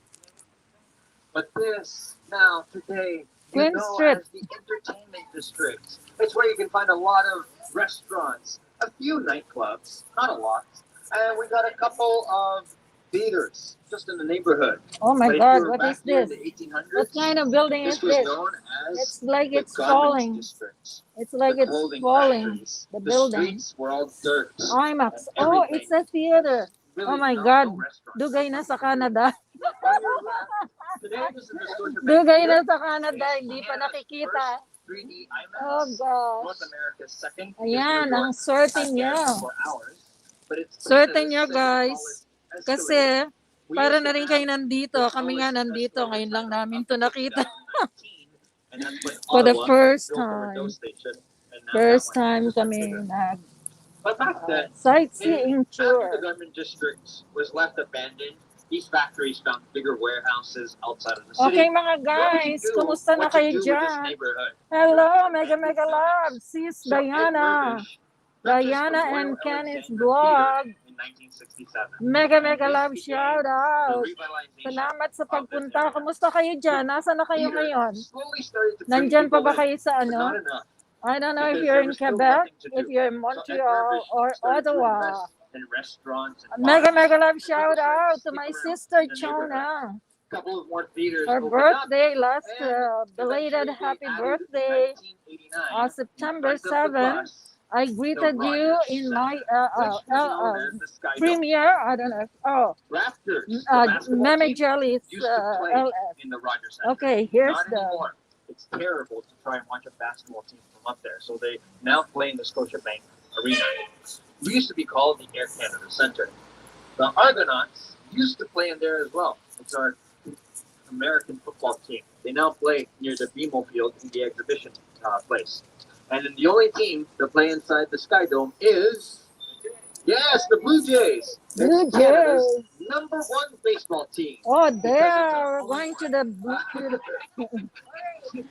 But this, now, today, you Queen know Street. as the entertainment district. It's where you can find a lot of restaurants, a few nightclubs, not a lot. And we got a couple of theaters just in the neighborhood. Oh my But if God, you were what back is here in this? the 1800s, What kind of building is this was this? known as It's like the it's garment falling. district. It's like The it's clothing falling. factories. The The building. streets were all dirt. IMAX. and Oh, everything. it's a theater. Really Oh my no God. restaurants. Dugay na sa Canada. On your left, today this is the Scotia Bank Dugay na Theater. sa Canada. Hindi pa Canada's nakikita. first 3D IMAX. Oh North gosh. America's second. Ayan, New ang York swerte had niya. theirs for hours, but it's Swerte Canada's niyo second guys. tallest Kasi escalator. We para used na to rin have kayo nandito. the Kami nga tallest nandito. escalator Ngayon lang time namin up to to nakita. 2019, and that's when For the Ottawa first built a time. Rideau station, and now First that one time is much kami bigger. nag But back then, sightseeing after the tour. garment district was left abandoned, these factories found bigger warehouses outside of the city. Okay mga guys, kumusta na kayo What to do with this dyan? neighborhood? Hello, Mega Mega Love, Sis So Ed Diana. Murdish purchased Diana the and Royal Kenny's Alexander vlog. Theater in 1967. Mega Mega This Love became shout the out. revitalization Salamat sa of this pagpunta. area. Kumusta kayo dyan? Nasaan na kayo Theater ngayon? slowly started to bring Nandyan pa people ba in, kayo sa but not ano? enough. I don't know if Because you're there in was still Quebec, nothing to if do. you're in So Ed Montreal Murdish or started to Ottawa. invest in restaurants and Mega bars. Mega Love And people shout started to out to stick my around sister in the neighborhood. Chona. A couple of more theaters Her opened up, birthday last and belated eventually happy they added birthday in 1989 September in front of the 7. bus, I the greeted you Rogers in my Center, which was known as the Sky Dome. premiere. I don't know. Oh, Raptors, the basketball Meme team, Jelly's used to play LF. in the Rogers Center. Okay, here's Not anymore. It's terrible to try and watch a basketball team from up there, so they now play in the Scotiabank Arena. We used to be called the Air Canada Center. The Argonauts used to play in there as well. It's our American football team. They now play near the BMO Field in the exhibition place. And then the only team to play inside the Sky Dome is, yes, the Blue Jays. Blue It's Canada's Jays. #1 baseball team. Oh, Because there it's our we're going to the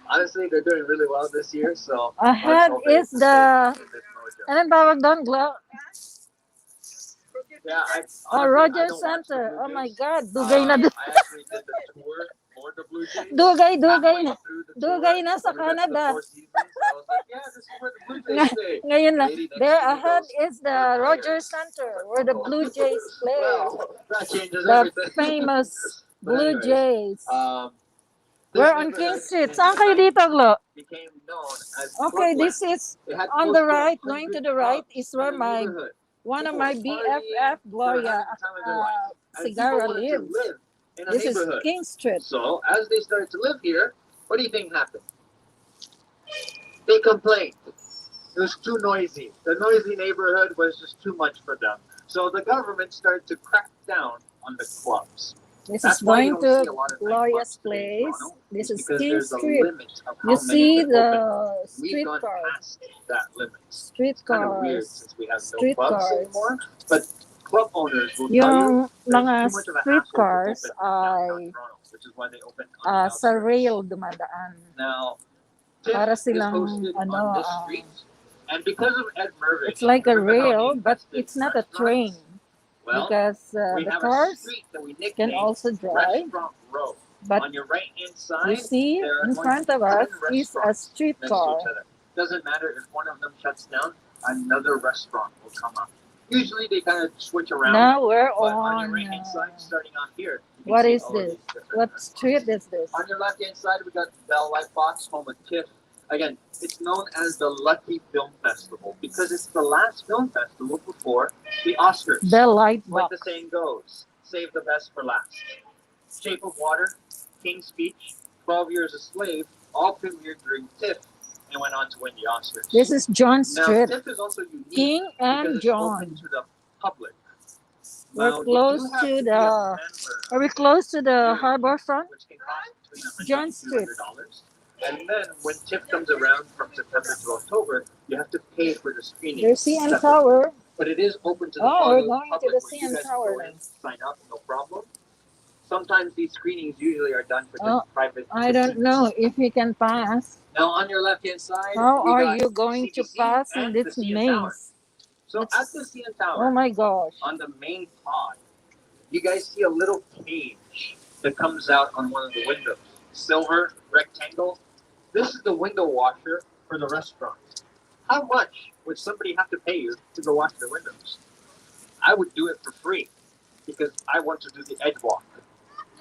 Honestly, they're doing really well this year, so ahead let's hope is they the stay with this mojo. anong tawag doon, Glo? Yeah, I Oh, honestly, I Rogers don't watch the Center. Blue Oh my Jays. God, dugay na I dugay. actually did the tour for the Blue Jays. Dugay Halfway na. through the Dugay tour, na sa when we got to the Canada. Four Seasons, I was like, yeah, this is where the Blue Jays stay. Ngayon lang. Lady next There to me ahead goes, is the Rogers Center where the Blue Jays play. wow, that changes The everything. famous But Blue anyways, Jays. this We're on neighborhood King Street. in Saan kayo the dito, Glo? 90s became known as Okay, Brooklyn. this is It had on close the to right. Going to 100 the right clubs is in where the my neighborhood. one of People my are BFF, partying, they're Gloria, having the time of their lives. And people Sigara wanted to lives. live in a This is neighborhood. King Street. So as they started to live here, what do you think happened? They complained. It was too noisy. The noisy neighborhood was just too much for them. So the government started to crack down on the clubs. This That's is why you going don't see to a lot of Gloria's nightclubs today in place. Toronto. This It's is because King there's a Street. limit of You how many see can open. the We've gone streetcar, past that limit. It's kind of weird streetcars, since we have no clubs streetcars. anymore. But club owners will tell you Yung there's mga too much of a hassle to streetcars open downtown ay Toronto, which is why they open on the sa outskirts. rail dumadaan. Now, TIFF Para is silang hosted on this street, and because of Ed Mervyn, it's like a remember how he rail, but invested it's in not a restaurants? train Well, because we the have a cars street that we can nicknamed also drive. Restaurant Row. But On your right-hand you side, see, there are in going front to of be us 10 is a restaurants next to streetcar. each other. Doesn't matter if one of them shuts down, another restaurant will come up. Usually they kind of switch around. Now we're But on your on. right-hand side, starting on here, you can What see is all of this? these different What restaurants. street is this? On your left-hand side, we got Bell Lightbox, home of TIFF. Again, it's known as the Lucky Film Festival because it's the last film festival before the Oscars. The light Like box. the saying goes, save the best for last. Shape of Water, King's Speech, 12 Years a Slave, all premiered during TIFF and went on to win the Oscars. This is John Now, Street. TIFF is also unique King because and it's open John. to the public. We're Now, you close do have to be a the. member Are we close to the during harbor front? which can cost between $100 John and Street. $200. And then when TIFF comes around from September to October, you have to pay for the screening. There's CN separately. Tower. But it is open to the Oh, we're public, going to public the where you CN guys Tower can go in, then. sign up, no problem. Sometimes these screenings usually are done for just Oh, private I don't citizens. know if we can pass. Now on your left-hand side, How we are got you going to CBC pass in and the this CN Tower. maze? So It's- at the CN Oh Tower, my gosh. on the main pod, you guys see a little cage that comes out on one of the windows. Silver rectangle. This is the window washer for the restaurant. How much would somebody have to pay you to go wash their windows? I would do it for free because I want to do the edge walk.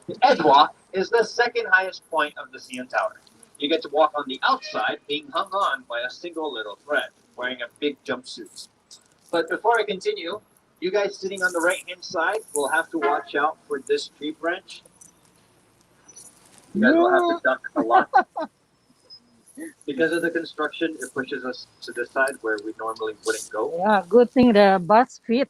The edge walk is the second highest point of the CN Tower. You get to walk on the outside, being hung on by a single little thread, wearing a big jumpsuit. But before I continue, you guys sitting on the right-hand side will have to watch out for this tree branch. You guys will have to duck a lot. Because of the construction, it pushes us to this side where we normally wouldn't go. Yeah, good thing the bus fit.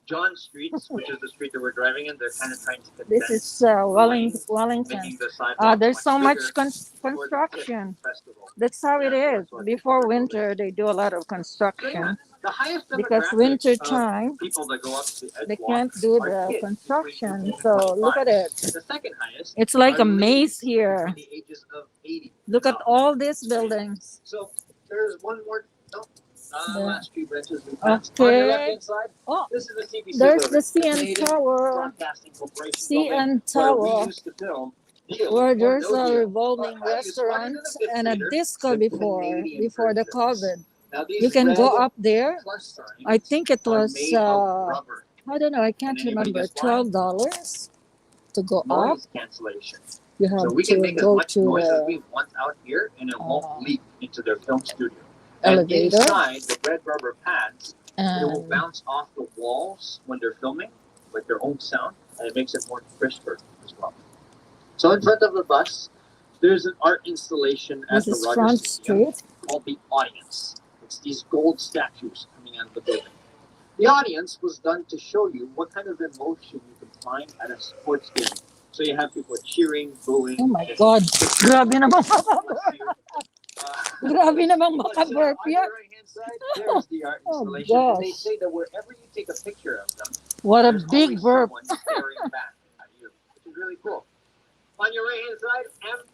John Streets, which is the street that we're driving in, they're kind of trying to This condense is lanes, Wellington. making the sidewalk There's so much bigger for the TIFF construction. festival. That's how it Yeah, is. that's what Before people are winter, they do a lot of So yeah, construction the highest because demographic winter of time people that go up to they Edge Walk can't do are the kids construction. between 18 So and look at 25. it. The second highest It's like are a maze ladies here. between the ages of 80. Look at and up. all these buildings. So there's one more. No, Yeah. last few branches we passed. On your Okay. left-hand side, Oh, this is the CBC there's building, the CN Canadian Tower. Broadcasting Corporation CN building, Tower. where we used to film Deal Where or there's No a Deal. revolving But I just wanted restaurant to and a consider disco the before Canadian the versions. COVID. Now these You can go red up there. plus signs I think it are was made of rubber. I don't know, I can't Can anybody remember. guess why? $12 to go up. Noise cancellation. You have So we can to make as go much to noise as the we want out here, and it won't leak into their film studio. elevator And inside the red rubber pads, it will and bounce off the walls when they're filming, like their own sound, and it makes it more crisper as well. So in front of the bus, there's an art installation at this the is Rogers Front Museum Street. called The Audience. It's these gold statues coming out of the building. The audience was done to show you what kind of emotion you can find at a sports game. So you have people cheering, booing. Oh my and- God. Grabe namang Grabe namang But, on makaburp your yan. right-hand side, there's the art Oh, installation. And they gosh. say that wherever you take a picture of them, What a there's big always burp. someone staring back at you, which is really cool. On your right-hand side,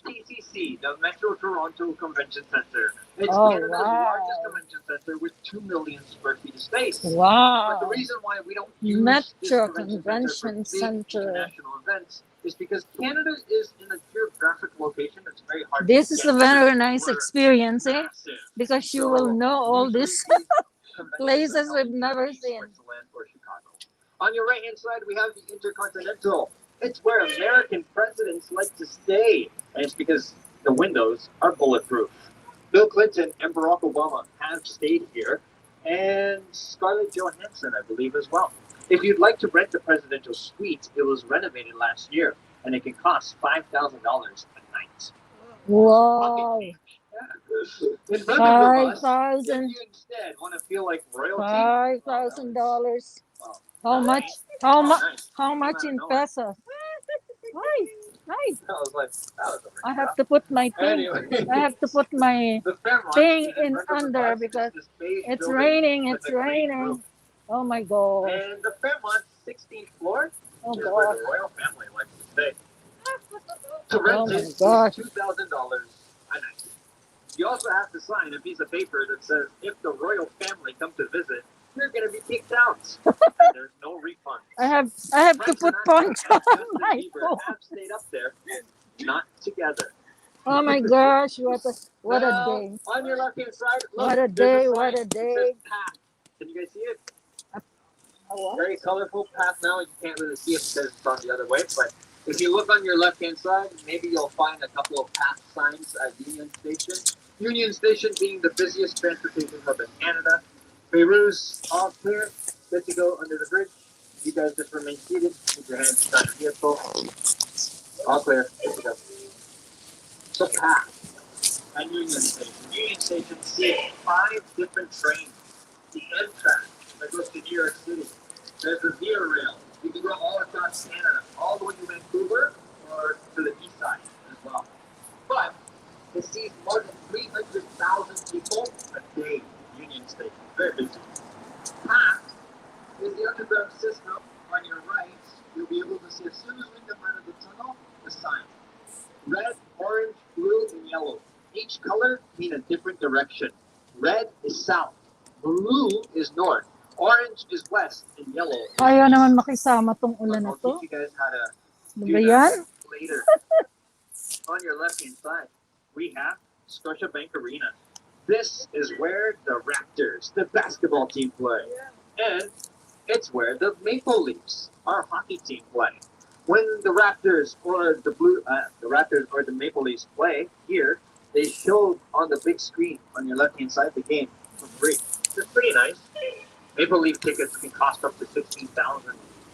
MTCC, the Metro Toronto Convention Center. It's Oh, Canada's wow. largest convention center with 2 million square feet of space. But the Wow. reason why we don't use Metro this Convention convention center for big Center. international events is because Canada is in a geographic location that's very hard This to is get a to. very nice We're experience, eh? massive. Because you So, will know all usually these these conventions places are held we've in never Germany, seen. Switzerland, or Chicago. On your right-hand side, we have the Intercontinental. It's where American presidents like to stay, and it's because the windows are bulletproof. Bill Clinton and Barack Obama have stayed here, and Scarlett Johansson, I believe, as well. If you'd like to rent the presidential suite, it was renovated last year, and it can cost $5,000 a night. Wow. In front of the Five bus, if thousand. you instead want to feel like royalty, $5,000. How nice. much? How Oh, much? nice. How Came much out of in nowhere. pesos? Hi. Hi. I was like, that was a ring I have drop. to put my thing. Anyway, I have to put my the Fairmont thing is in in front of the under bus. because It's this beige it's building raining. with It's a green raining. roof. Oh my gosh. And the Fairmont's 16th floor Oh is where gosh. the royal family likes to stay. To Oh rent my it is gosh. $2,000 a night. You also have to sign a piece of paper that says if the royal family come to visit, you're going to be kicked out. And there's no refund. I have to Frank put Sinatra punch and on Justin my Bieber phone. have stayed up there, not together. Oh my gosh, what a Now, day. on your left hand side, look, What a there's day, a sign what a that says day. path. Can you guys see it? A what? Very colorful path now. You can't really see it because it's on the other way, but if you look on your left hand side, maybe you'll find a couple of path signs at Union Station. Union Station being the busiest transportation hub in Canada. Beirut's all clear, good to go under the bridge. You guys just remain seated, keep your hands inside your vehicle. All clear, good to go. So path at Union Station. Union Station sees 5 different trains. The Amtrak that goes to New York City. There's the Via Rail. You can go all across Canada, all the way to Vancouver or to the east side as well. But it sees more than 300,000 people a day. Union Station, very busy. Path is the underground system. On your right, you'll be able to see as soon as we come out of the tunnel, the sign. Red, orange, blue, and yellow. Each color mean a different direction. Red is south. Blue is north. Orange is west. And yellow is Ayaw east. naman makisama tong ulan na I'll to. teach you guys how to Ano do ba that yan? later. On your left hand side, we have Scotiabank Arena. This is where the Raptors, the basketball team, play. And it's where the Maple Leafs, our hockey team, play. When the Raptors or the Maple Leafs play here, they show on the big screen on your left hand side the game for free. It's pretty nice. Maple Leaf tickets can cost up to $16,000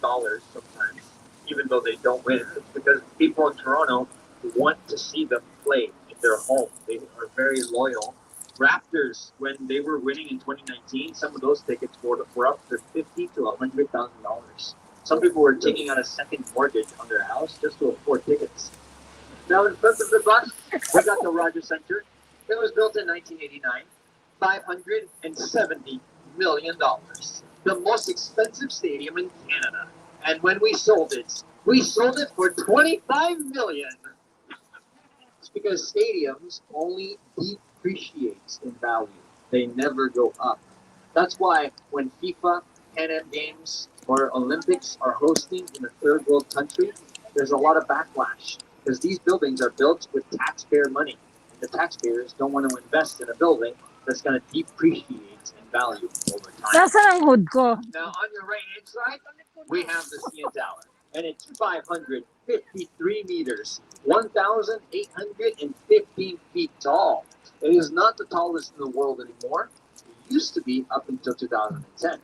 sometimes, even though they don't win. It's because people in Toronto want to see them play in their home. They are very loyal. Raptors, when they were winning in 2019, some of those tickets were up to $50,000 to $100,000. Some people were taking out a second mortgage on their house just to afford tickets. Now, in front of the bus, we got the Rogers Center. It was built in 1989, $570 million. The most expensive stadium in Canada. And when we sold it for $25 million. It's because stadiums only depreciate in value. They never go up. That's why when FIFA, Pan Am Games, or Olympics are hosting in a third world country, there's a lot of backlash because these buildings are built with taxpayer money. And the taxpayers don't want to invest in a building that's going to depreciate in value over time. Nasaan ang hood ko? Now, on your right hand side, we have the CN Tower, and it's 553 meters, 1,815 feet tall. It is not the tallest in the world anymore. It used to be up until 2010.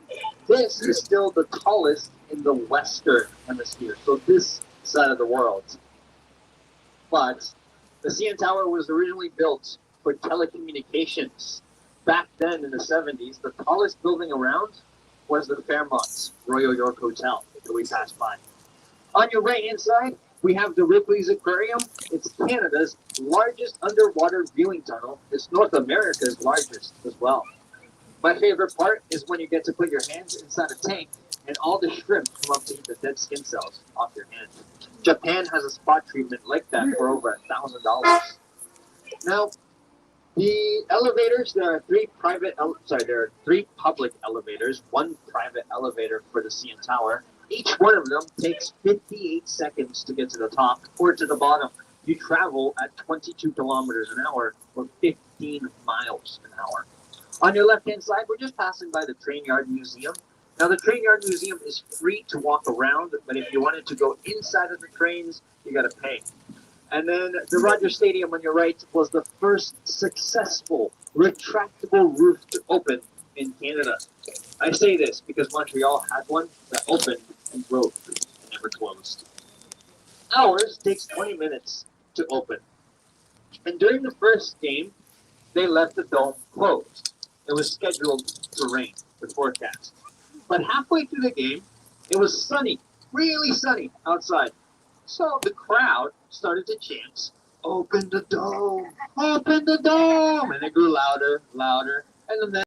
This is still the tallest in the Western Hemisphere, so this side of the world. But the CN Tower was originally built for telecommunications. Back then in the 70s, the tallest building around was the Fairmont Royal York Hotel that we passed by. On your right-hand side, we have the Ripley's Aquarium. It's Canada's largest underwater viewing tunnel. It's North America's largest as well. My favorite part is when you get to put your hands inside a tank and all the shrimp come up to eat the dead skin cells off your hand. Japan has a spot treatment like that for over $1,000. Now, the elevators, there are three public elevators, one private elevator for the CN Tower. Each one of them takes 58 seconds to get to the top or to the bottom. You travel at 22 kilometers an hour or 15 miles an hour. On your left-hand side, we're just passing by the Train Yard Museum. Now, the Train Yard Museum is free to walk around, but if you wanted to go inside of the trains, you got to pay. And then the Rogers Stadium on your right was the first successful retractable roof to open in Canada. I say this because Montreal had one that opened and broke and never closed. Ours takes 20 minutes to open. And during the first game, they left the dome closed. It was scheduled to rain, the forecast. But halfway through the game, it was sunny, really sunny outside. So the crowd started to chant, "Open the dome! Open the dome!" And it grew louder, louder. And then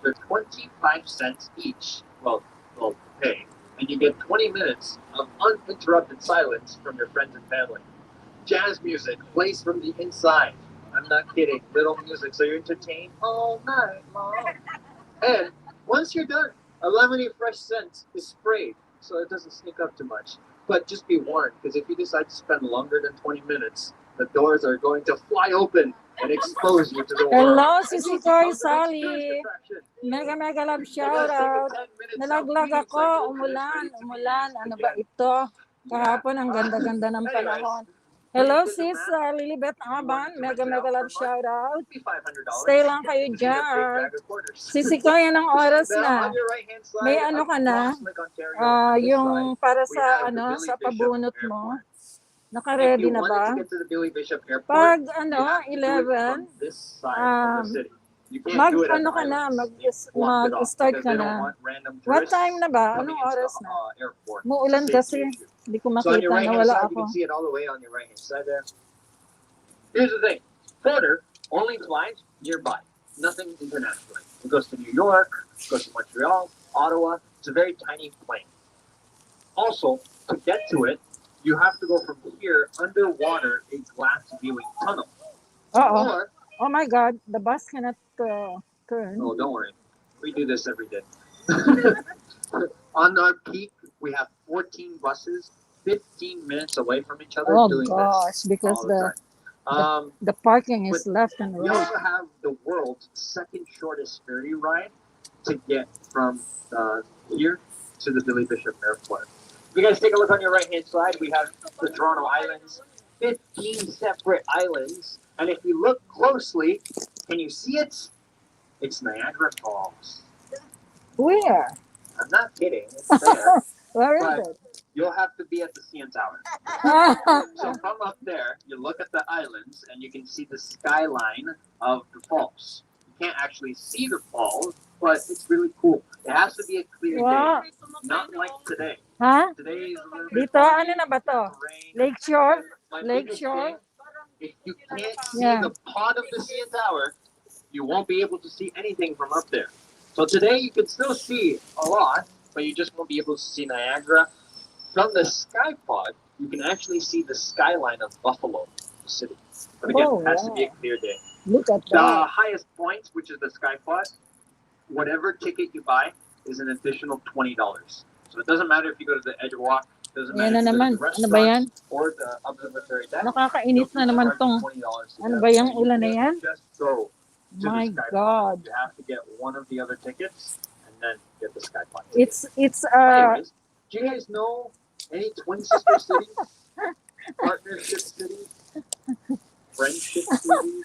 they're 25 cents each. Well, pay. And you get 20 minutes of uninterrupted silence from your friends and family. Jazz music plays from the inside. I'm not kidding. Little music, so you're entertained all night long. And once you're done, a lemony fresh scent is sprayed, so it doesn't sneak up too much. But just be warned, because if you decide to spend longer than 20 minutes, the doors are going to fly open and expose you to the world. Hello, And Sisi you'll Koy, become the next tourist Sally. attraction. Mega mega love You shout gotta take a out. 10 minute Nalaglag self-cleaning ako, cycle, and it's umulan, ready to be umulan. used Ano ba again. ito? Yeah. Kahapon ang ganda-ganda ng Anyways, panahon. when Hello you did the sis, math, Lilibet if you wanted Aban. to Mega rent it mega out for love a month, shout out. it'd be $500. Stay lang kayo Because you get a big dyan. bag of quarters. Sisi Koy, anong oras Now, na? on your right-hand side, May ano ka na? across Lake Ontario, on this Yung side, para we sa have the ano, Billy sa Bishop pabunot mo. Airport. If Naka-ready you na wanted to ba? get to the Billy Bishop Airport, Pag you ano, have to do it 11, from this side of the um, city. You can't do it at ano the ka na, islands. They blocked it off mag-start because ka they don't na. want random What tourists time na ba? coming Anong into oras the na? airport. It's a Muulan safety kasi. issue. Hindi ko So on your makita, right-hand nawala side, you ako. can see it all the way on your right-hand side there. Here's the thing. Porter only flies nearby. Nothing internationally. It goes to New York, it goes to Montreal, Ottawa. It's a very tiny plane. Also, to get to it, you have to go from here underwater a glass viewing tunnel. Oo. Or Oh my God, the bus cannot Kern. Oh, don't worry. We do this every day. On our peak, we have 14 buses 15 minutes away from each other Oh doing gosh, this because all the time. the parking is But left and we right. also have the world's second shortest ferry ride to get from here to the Billy Bishop Airport. If you guys take a look on your right-hand side, we have the Toronto Islands, 15 separate islands. And if you look closely, can you see it? It's Niagara Falls. Where? I'm not kidding. It's there. Where is But it? you'll have to be at the CN Tower. So from up there, you look at the islands and you can see the skyline of the falls. You can't actually see the falls, but it's really cool. It has to be a clear Wow. day, not like today. Ha? Today is a little bit Dito, ano na ba to? rain. Lakeshore? My biggest Lakeshore? thing, if you can't see Yeah. the pod of the CN Tower, you won't be able to see anything from up there. So today you can still see a lot, but you just won't be able to see Niagara. From the sky pod, you can actually see the skyline of Buffalo City. But again, Oh, it has to be a wow. clear day. Look at The that. highest point, which is the sky pod, whatever ticket you buy is an additional $20. So it doesn't matter if you go to the Edge Walk, doesn't Ayan matter na if you go naman. to the Ano ba yan? restaurant or the observatory deck. Nakakainis na naman tong. $20 to Ano get ba there. yung You ulan na can't yan? just go to My the sky pod. God. You have to get one of the other tickets and then get the sky pod. It's Anyways, do you guys know any twin sister cities, partnership cities, friendship cities?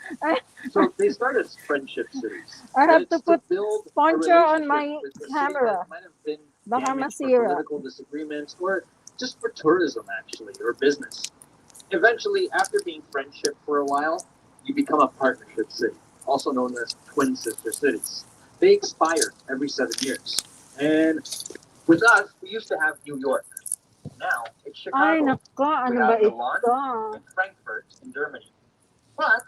So they started as friendship cities. I have It's to put build a poncho on relationship my with the city camera. that might have been Baka damaged for masira. political disagreements or just for tourism actually or business. Eventually, after being friendship for a while, you become a partnership city, also known as twin sister cities. They expire every 7 years. And with us, we used to have New York. Now it's Ay, Chicago. nako. Ano We ba have Milan ito? and Frankfurt in Germany. But,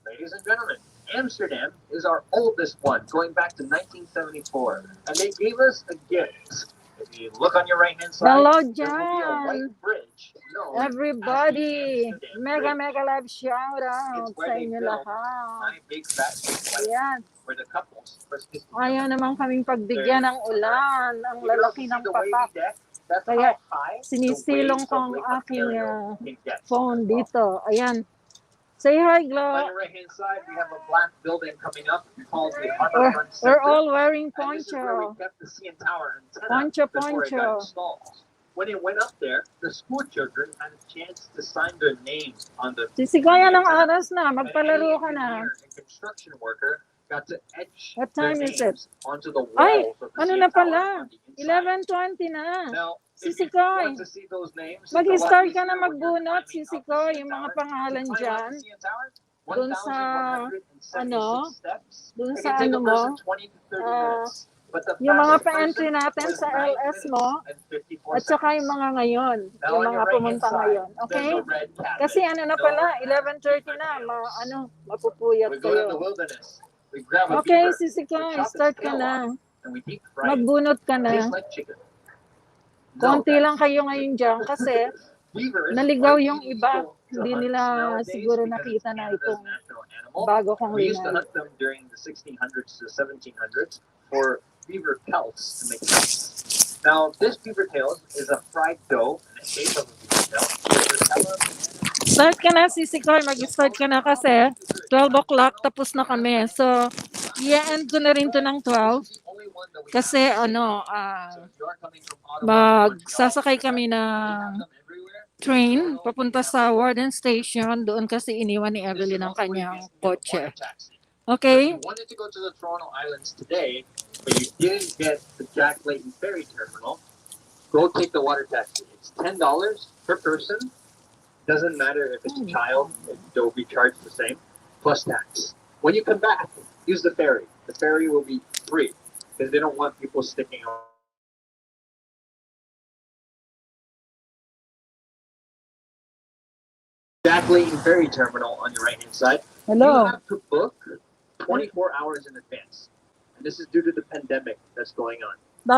ladies and gentlemen, Amsterdam is our oldest one, going back to 1974. And they gave us a gift. If you look on your right-hand side, Hello, there will be a John. white bridge known as the Everybody. Amsterdam Mega, Bridge. mega live shout out It's where sa they inyo built lahat. 9 big fat white Ayan. for the couples. Ayaw naman kaming pagbigyan ng ulan. Ang You can also lalaki see ng the wavy papak. deck. That's Kaya how high sinisilong the waves ko of ang Lake aking Ontario can get phone as well. dito. Ayan. Say hi, On Glo. your right-hand side, we have a black building coming up called the We're, waterfront we're center. all wearing And this is where we poncho. kept the CN Tower antenna Poncho, before it got poncho. installed. When it went up there, the school children had a chance to sign their names on the Sisigayan ng antenna. oras na. And any Magpalaro ka na. engineer and construction worker got to etch What their time is it? names onto the Ay, walls of the ano CN na Tower pala? on the inside. 11:20 na. Now, if you Sisikoy. want to see those names, it's a Mag-start lot ka na easier when you're magbunot, climbing up the Sisikoy. CN Yung mga Tower. pangalan To climb dyan. up the CN Tower, Dun sa, 1,176 ano, steps. dun It sa can take ano a mo, person 20 to 30 minutes. But the yung mga fastest pa-entry person natin was sa 9 LS minutes mo, and 54 at saka yung seconds. mga ngayon, Now yung on your mga right-hand pumunta side, ngayon. there's Okay? a red cabin. Kasi ano na pala, 11:30 na, mapupuyat We go to the kayo. wilderness. We grab a Okay, beaver. Sisikoy, We chop its start ka tail na. off, and we deep fry it. Magbunot ka It na. tastes like chicken. No, Konti lang guys. kayo ngayon dyan kasi Beavers naligaw are yung iba. illegal to Hindi hunt nila nowadays siguro because nakita it's na Canada's itong national animal. bago kong We used to linay. hunt them during the 1600s to 1700s for beaver pelts to make pelts. Now, this beaver tail is a fried dough in the shape of a beaver tail. Start ka na, Sisikoy. Mag-start ka na kasi 12 o'clock tapos na kami. So, i-end ko na rin to ng 12 kasi ano, magsasakay kami ng train papunta sa Warden Station. Doon kasi iniwan ni Evelyn ang kanyang kotse. Okay? If you wanted to go to the Toronto Islands today, but you didn't get the Jack Layton Ferry Terminal, go take the water taxi. It's $10 per person. Doesn't matter if it's a child, they'll be charged the same, plus tax. When you come back, use the ferry. The ferry will be free because they don't want people sticking around. Jack Layton Ferry Terminal on your right-hand side. Hello. You have to book 24 hours in advance. And this is due to the pandemic that's going on.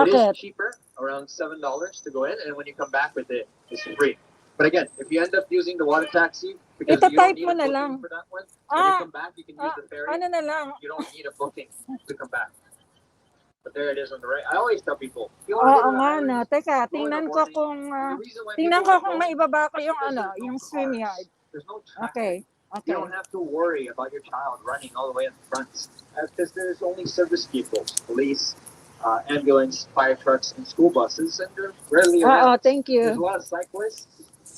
It Bakit? is cheaper, around $7 to go in, and when you come back with it, it's free. But again, if you end up using the water taxi, because you don't Ita-type need mo a na booking lang. for that one. When you Ah, come back, you can use the ferry. ano na lang. You don't need a booking to come back. But there it is on the right. I always tell people, if you want to Oo go to the nga na. islands, Teka, go in the tingnan ko morning. kung And the reason why tingnan people ko are kung going maibaba ko is yung because ano, there's no yung cars. StreamYard. There's no Okay. traffic. You Okay. don't have to worry about your child running all the way in front. Because there's only service vehicles, police, ambulance, fire trucks, and school buses, and they're rarely Oo, around. thank There's a you. lot of cyclists,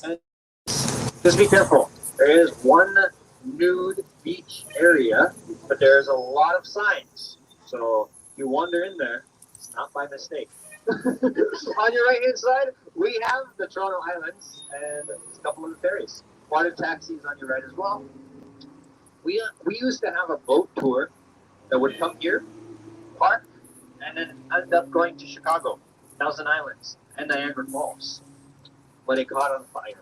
and just be careful. There is one nude beach area, but there's a lot of signs. So you wander in there, not by mistake. On your right hand side, we have the Toronto Islands and a couple of the ferries. Water taxis on your right as well. We used to have a boat tour that would come here, park, and then end up going to Chicago, Thousand Islands, and Niagara Falls. But it caught on fire.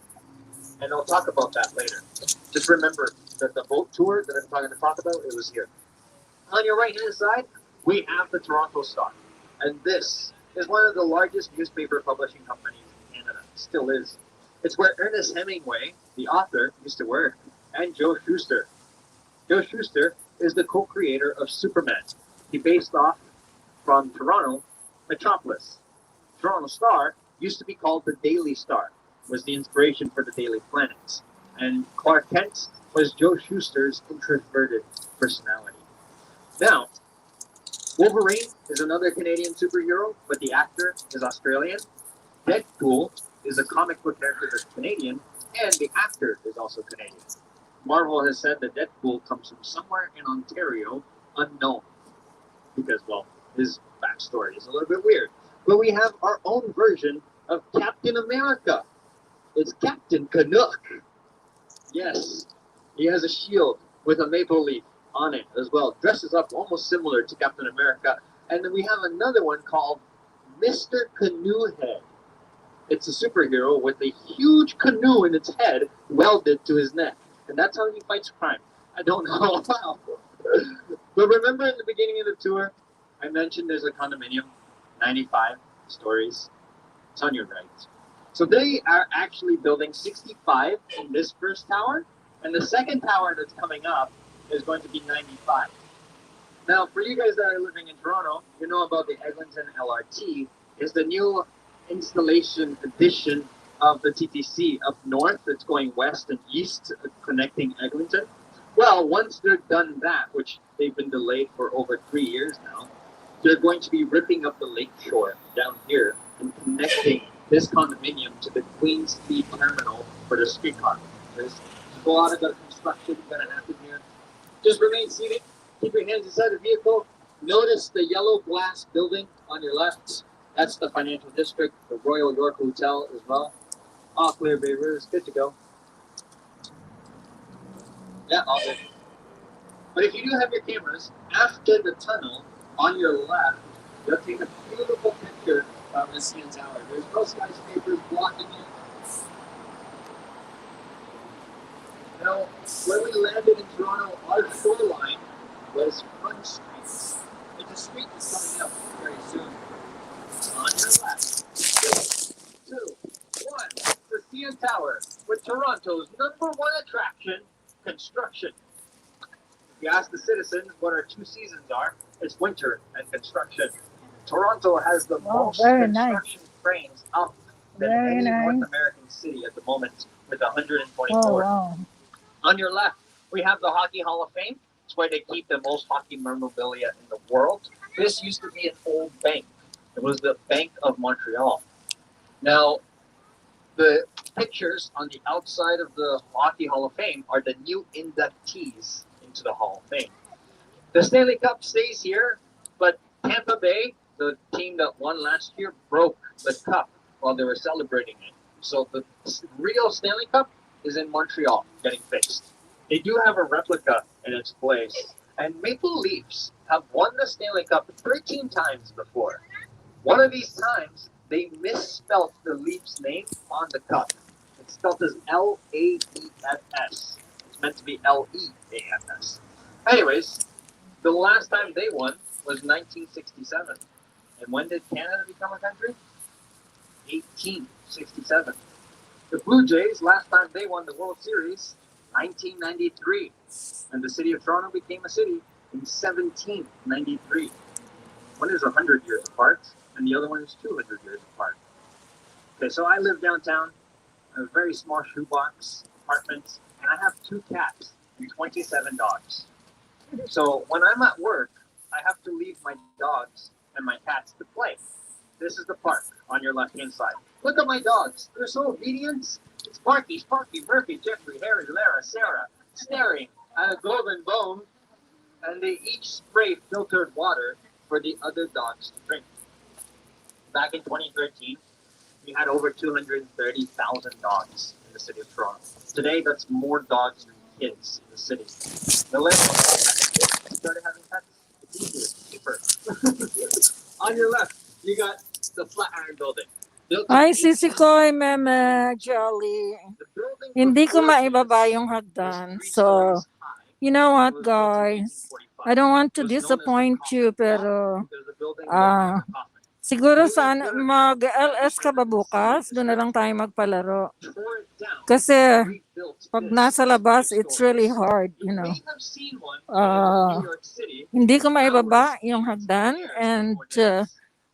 And I'll talk about that later. Just remember that the boat tour that I'm going to talk about, it was here. On your right hand side, we have the Toronto Star. And this is one of the largest newspaper publishing companies in Canada. Still is. It's where Ernest Hemingway, the author, used to work, and Joe Shuster. Joe Shuster is the co-creator of Superman. He based off from Toronto Metropolis. Toronto Star used to be called the Daily Star, was the inspiration for the Daily Planet. And Clark Kent was Joe Shuster's introverted personality. Now, Wolverine is another Canadian superhero, but the actor is Australian. Deadpool is a comic book character that's Canadian, and the actor is also Canadian. Marvel has said that Deadpool comes from somewhere in Ontario, unknown, because, well, his backstory is a little bit weird. But we have our own version of Captain America. It's Captain Canuck. Yes, he has a shield with a maple leaf on it as well. Dresses up almost similar to Captain America. And then we have another one called Mr. Canoe Head. It's a superhero with a huge canoe in its head welded to his neck. And that's how he fights crime. I don't know how. But remember in the beginning of the tour, I mentioned there's a condominium, 95 stories. It's on your right. So they are actually building 65 in this first tower, and the second tower that's coming up is going to be 95. Now, for you guys that are living in Toronto, you know about the Eglinton LRT is the new installation addition of the TTC up north. It's going west and east, connecting Eglinton. Well, once they're done that, which they've been delayed for over 3 years now, they're going to be ripping up the lake shore down here and connecting this condominium to the Queen Street terminal for the streetcar. There's a lot of the construction going to happen here. Just remain seated. Keep your hands inside the vehicle. Notice the yellow glass building on your left. That's the financial district, the Royal York Hotel as well. All clear, Bay Rivers. Good to go. Yeah, all good. But if you do have your cameras, after the tunnel on your left, you'll take a beautiful picture of the CN Tower. There's no skyscrapers blocking it. Now, when we landed in Toronto, our shoreline was Front Street. It's a street that's coming up very soon. On your left, 3, 2, 1, the CN Tower with Toronto's #1 attraction, construction. If you ask the citizens what our 2 seasons are, it's winter and construction. Toronto has the most very nice. construction cranes up than Very any nice. North American city at the moment, with 124. Oh, wow. On your left, we have the Hockey Hall of Fame. It's where they keep the most hockey memorabilia in the world. This used to be an old bank. It was the Bank of Montreal. Now, the pictures on the outside of the Hockey Hall of Fame are the new inductees into the Hall of Fame. The Stanley Cup stays here, but Tampa Bay, the team that won last year, broke the cup while they were celebrating it. So the real Stanley Cup is in Montreal, getting fixed. They do have a replica in its place. And Maple Leafs have won the Stanley Cup 13 times before. One of these times, they misspelt the Leafs name on the cup. It's spelled as L-A-E-F-S. It's meant to be L-E-A-F-S. Anyways, the last time they won was 1967. And when did Canada become a country? 1867. The Blue Jays, last time they won the World Series, 1993. And the city of Toronto became a city in 1793. One is 100 years apart, and the other one is 200 years apart. Okay, so I live downtown, a very small shoebox apartment, and I have 2 cats and 27 dogs. So when I'm at work, I have to leave my dogs and my cats to play. This is the park on your left-hand side. Look at my dogs. They're so obedient. It's Sparky, Sparky, Murphy, Jeffrey, Harry, Lara, Sarah, staring at a golden bone, and they each spray filtered water for the other dogs to drink. Back in 2013, we had over 230,000 dogs in the city of Toronto. Today, that's more dogs than kids in the city. Millennials started having pets. It's easier, cheaper. On your left, you got the Flatiron Building. Built in Ay, Sisi 18 Koy, Meme, Jolly. The building Hindi ko before maibaba this yung was hagdan. 3 So, stories high. you know It what, was built in guys? 1845. I don't want to It was known as the disappoint you, coffin wall pero because the building looked like ah, a coffin. siguro They saan lived there, mag-LS ka ba bukas? saved Doon na lang tayo magpalaro. tore it down, Kasi rebuilt pag this nasa as labas, 5 it's really stories. hard, You you know. may have seen one in Ah, New York City hindi ko for maibaba hours yung and hagdan years and before days.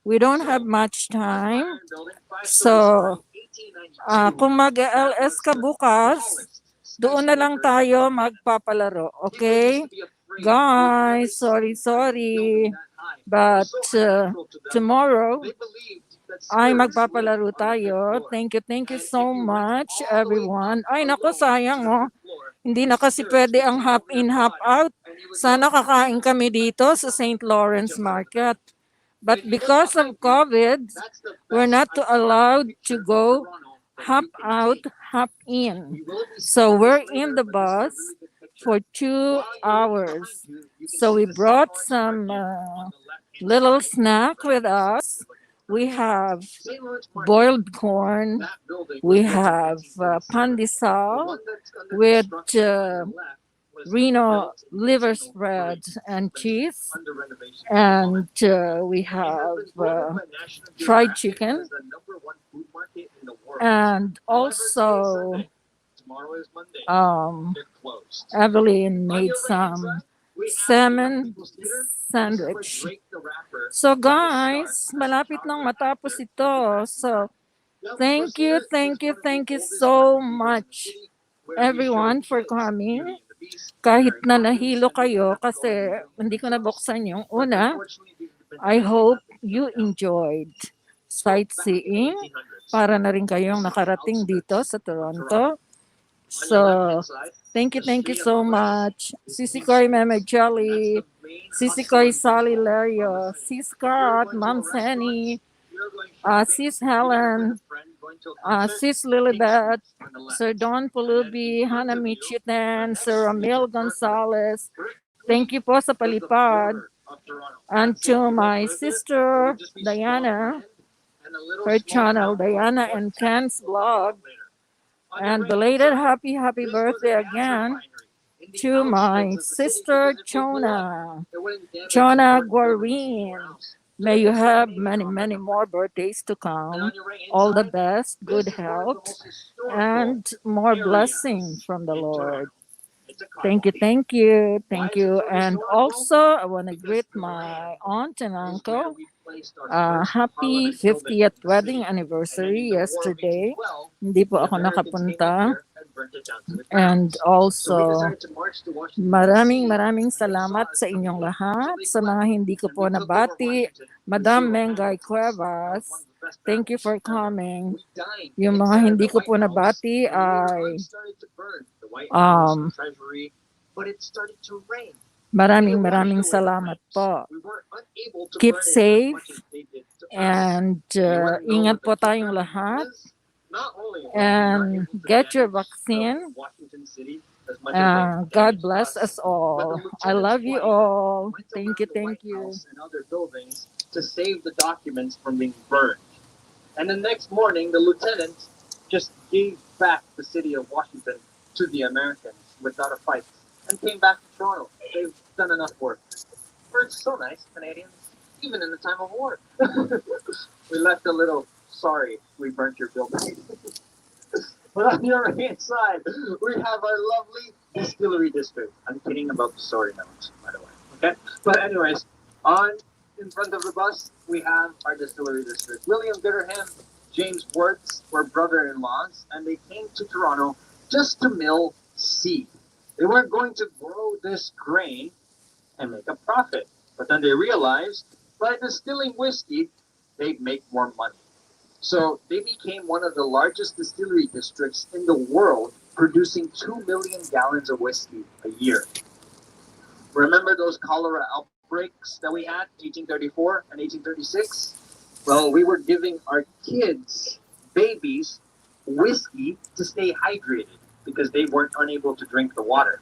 we don't have So, much the time. Flatiron Building, 5 stories So, high, 1892, kung that mag-LS was ka the bukas, tallest doon na lang skyscraper tayo in Canada. magpapalaro, People okay? used to be afraid. They've never Guys, sorry, seen a building sorry. that high. It was But so unnatural to them. tomorrow, They believed that ay spirits lived magpapalaro on the 5th tayo. floor. Thank you And so if you went much, all the way up everyone. Ay, nako, alone to sayang, the oh. 5th floor, Hindi the na kasi spirits pwede would ang take hop over your in, hop body out. and you would Sana go, kakain kami dito sa St. Lawrence jump out of the Market. building. And But if you look because of behind you, COVID, that's the we're best not iconic allowed to picture of go Toronto that hop you can out, take. hop in. You will be So seeing we're this in later, the but this is a bus really good picture. for 2 While you're looking hours. behind you, you can So see we the St. brought Lawrence some Market on the left-hand little side. snack Very with nice us. looking We restaurant. have St. Lawrence Market, boiled corn. that building We was built in have 1847. The pandesal one that's under with construction on the left was Reno built in liver 1803. spread and But it's cheese. under renovation at the moment. And we It has have been voted by National fried Geographic chicken. as the #1 food market in the world. And However, today is also, Sunday. Tomorrow is Monday. They're closed. Evelyn On made your right-hand some side, we have the Young salmon People's Theater. This is where sandwich. Drake the Rapper So got his start guys, as a malapit nang child matapos actor ito. in the So Young thank People's you, Theater is thank you, one of the thank you oldest so drama theaters in the much, city, where we show everyone, for kids coming. Beauty and the Beast, Kahit Mary na Poppins, nahilo and we kayo have to go kasi in the building hindi ko themselves. nabuksan yung But una. unfortunately, these have been I closed. hope They've been you shut down. enjoyed So back in the sightseeing 1800s, para na rin this kayong is the nakarating dito outskirts sa of Toronto. Toronto. On your left-hand So, side, thank you the Street of so Bliss much. is Sisi Main Koy, Street. Meme That's Jolly, the main Sisi hustle Koy, and bustle Sally of the Lario, city. Sis If you're Scott, going to a Mom restaurant, Senny, you're going shopping, Sis meeting up with a Helen, friend, going to a concert, Sis King Lilibet, Street on the left. Sir Don And then in Pulubi, front Hannah of you, the Michitan, next Sir street Ramil is Berkeley. Gonzalez. Berkeley Thank you po sa was the palipad. border of Toronto. And That's it. to You go my further, it sister, would just be swamp Diana, land and a little her small channel, town called Diana and Watertown. Ken's We'll talk blog. about later. On your And right-hand belated side, happy this was a birthday gas again refinery in the to my outskirts of the city sister because if they blew up, Chona. it wouldn't damage Chona important buildings Guarin. anywhere else. May Today you it's the have main many, hub of many the more place. birthdays to And come. on your right-hand All the side, best, this good is one of the health, most historical and more areas blessings from the in Lord. Toronto. It's a Thank you, coffee. thank you, Why thank is it you. so And historical? also, I want to Because greet the my land aunt and is where uncle. we placed our first Happy Parliament building 50th in the wedding city. And then anniversary in the War of yesterday. 1812, Hindi po the ako Americans came in nakapunta. here and burnt it down to the And ground. So we also, decided to march to Washington, maraming D.C. maraming and they saw salamat us sa coming inyong in. So lahat. they Sa mga fled. hindi ko And po we took over nabati, Washington with Madam zero Mengay casualties. That was Cuevas, one of the best thank you battles for ever. coming. We dined Yung mga inside hindi the ko White po House, nabati and later ay on started to burn the White House, the Treasury, but it started to rain. And maraming it washed maraming away the salamat flames. po. We weren't unable to Keep burn it as safe much as they did to us. and And you wanna know ingat what po the tayong kicker lahat. is? Not only were we not And able to get your damage the vaccine. Washington City as much as they God damaged bless us, us but the all. I lieutenant's love you wife all. went Thank around the you, White thank you. House and other buildings to save the documents from being burned. And the next morning, the lieutenant just gave back the city of Washington to the Americans without a fight and came back to Toronto. They've done enough work. We're so nice, Canadians, even in the time of war. We left a little, sorry, we burnt your building. But on your right side, we have our lovely Distillery District. I'm kidding about the story notes, by the way. Okay? But anyways, on in front of the bus, we have our Distillery District. William Gooderham, James Worts were brother-in-laws, and they came to Toronto just to mill seed. They weren't going to grow this grain and make a profit. But then they realized by distilling whiskey, they'd make more money. So they became one of the largest distillery districts in the world, producing 2 million gallons of whiskey a year. Remember those cholera outbreaks that we had, 1834 and 1836? Well, we were giving our kids, babies, whiskey to stay hydrated because they weren't unable to drink the water.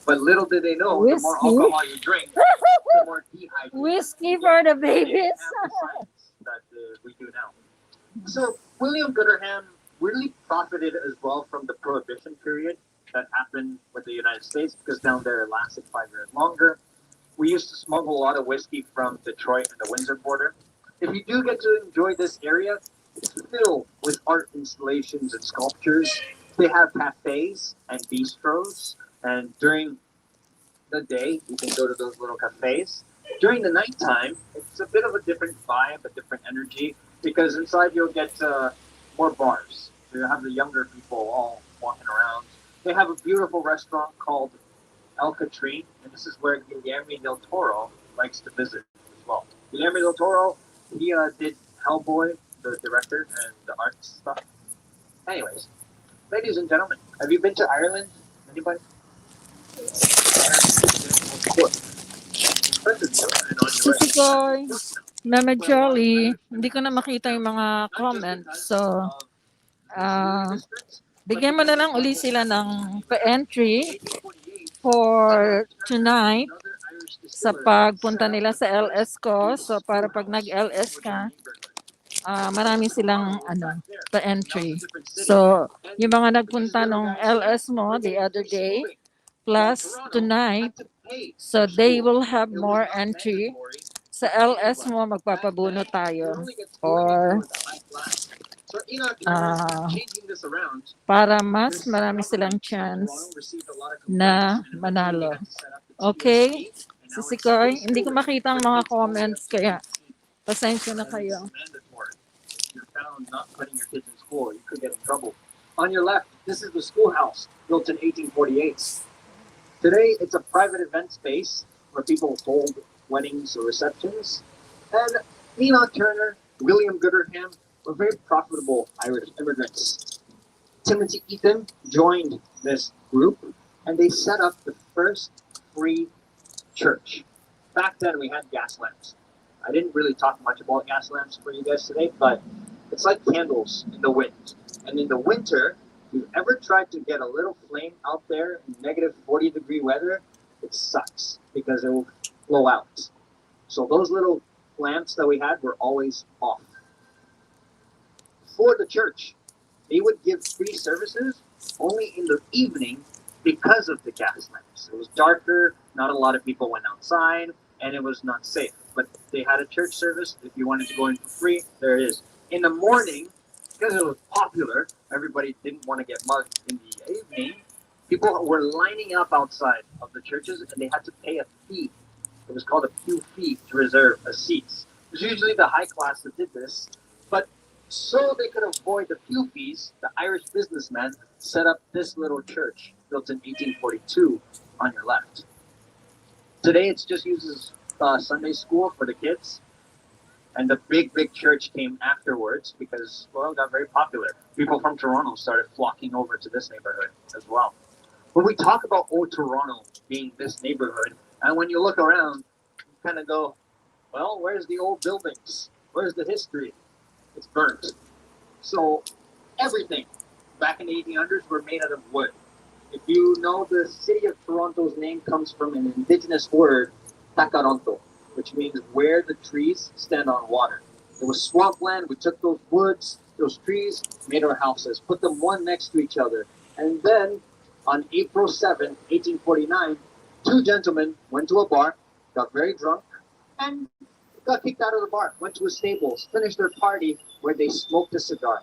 But little did they know, the more Whiskey? alcohol you drink, the more dehydrated. Whiskey for the They didn't babies. have the science that we do now. So William Gooderham really profited as well from the Prohibition period that happened with the United States because down there it lasted 5 years longer. We used to smuggle a lot of whiskey from Detroit and the Windsor border. If you do get to enjoy this area, it's filled with art installations and sculptures. They have cafes and bistros, and during the day you can go to those little cafes. During the nighttime, it's a bit of a different vibe, a different energy, because inside you'll get more bars. So you have the younger people all walking around. They have a beautiful restaurant called El Catrine, and this is where Guillermo del Toro likes to visit as well. Guillermo del Toro, he did Hellboy, the director, and the art stuff. Anyways, ladies and gentlemen, have you been to Ireland? Anybody? Of course. Sisikoy, Mama Jolly, hindi ko na makita yung mga comments. So, bigyan mo na lang uli sila ng pa-entry for tonight sa pagpunta nila sa LS ko. So, para pag nag-LS ka, marami silang pa-entry. So, yung mga nagpunta nung LS mo the other day, plus tonight, so they will have more entry. Sa LS mo, magpapabuno tayo. Or, para mas marami silang chance na manalo. Okay? Sisikoy, hindi ko makita ang mga comments, kaya pasensya na kayo. You're found not putting your kids in school, you could get in trouble. On your left, this is the schoolhouse, built in 1848. Today, it's a private event space where people hold weddings or receptions. And Enoch Turner, William Gooderham were very profitable Irish immigrants. Timothy Eaton joined this group, and they set up the first free church. Back then, we had gas lamps. I didn't really talk much about gas lamps for you guys today, but it's like candles in the wind. And in the winter, if you've ever tried to get a little flame out there in negative 40-degree weather, it sucks because it will blow out. So those little lamps that we had were always off. For the church, they would give free services only in the evening because of the gas lamps. It was darker, not a lot of people went outside, and it was not safe. But they had a church service. If you wanted to go in for free, there it is. In the morning, because it was popular, everybody didn't want to get mugged in the evening. People were lining up outside of the churches, and they had to pay a fee. It was called a pew fee to reserve a seat. It was usually the high class that did this, but so they could avoid the pew fees, the Irish businessmen set up this little church built in 1842 on your left. Today, it's just used as Sunday school for the kids. And the big church came afterwards because, well, it got very popular. People from Toronto started flocking over to this neighborhood as well. When we talk about Old Toronto being this neighborhood, and when you look around, you kind of go, well, where's the old buildings? Where's the history? It's burnt. So everything back in the 1800s were made out of wood. If you know, the city of Toronto's name comes from an indigenous word, takaronto, which means where the trees stand on water. It was swampland. We took those woods, those trees, made our houses, put them one next to each other. And then on April 7, 1849, two gentlemen went to a bar, got very drunk, and got kicked out of the bar, went to a stables, finished their party where they smoked a cigar.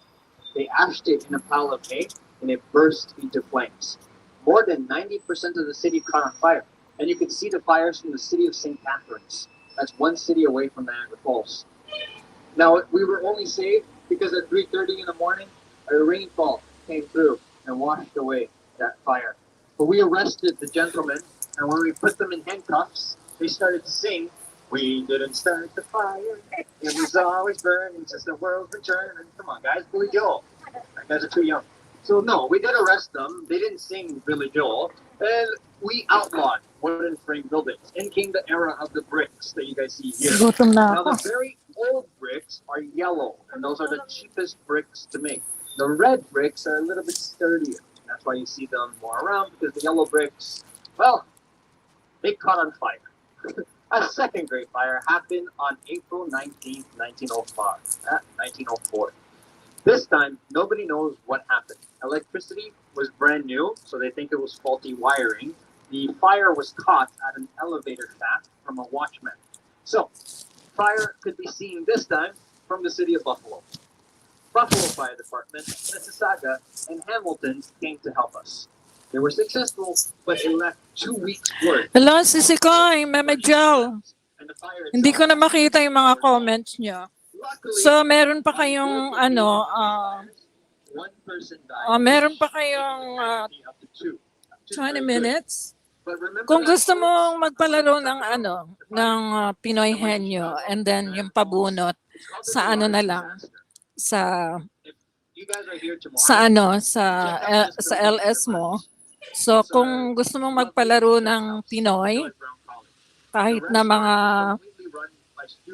They ashed it in a pile of hay, and it burst into flames. More than 90% of the city caught on fire, and you could see the fires from the city of St. Catharines. That's one city away from Niagara Falls. Now, we were only saved because at 3:30 in the morning, a rainfall came through and washed away that fire. But we arrested the gentlemen, and when we put them in handcuffs, they started to sing, "We didn't start the fire. It was always burning since the world returned." And come on, guys, Billy Joel. You guys are too young. So no, we did arrest them. They didn't sing Billy Joel, and we outlawed wooden frame buildings. In came the era of the bricks that you guys see here. Gutom na Now, ako. the very old bricks are yellow, and those are the cheapest bricks to make. The red bricks are a little bit sturdier. That's why you see them more around, because the yellow bricks, well, they caught on fire. A second great fire happened on April 19th, 1904. This time, nobody knows what happened. Electricity was brand new, so they think it was faulty wiring. The fire was caught at an elevator shaft from a watchman. So, fire could be seen this time from the city of Buffalo. Buffalo Fire Department, Mississauga, and Hamilton came to help us. They were successful, but it left 2 weeks' work. Hello, Sisi Koy, Meme Jel. And the fire Hindi ko na itself makita yung mga comments niya. Luckily, So, meron pa kayong one person died. meron pa kayong Up to two. 20 minutes. But remember Kung that, gusto folks, mong magpalaro ng Pinoy Henyo and then yung pabunot it's called the sa ano na Distillery lang, District. sa If you guys are here tomorrow, sa check out this sa building LS for mo. lunch. So kung gusto mong magpalaro ng Pinoy, kahit na mga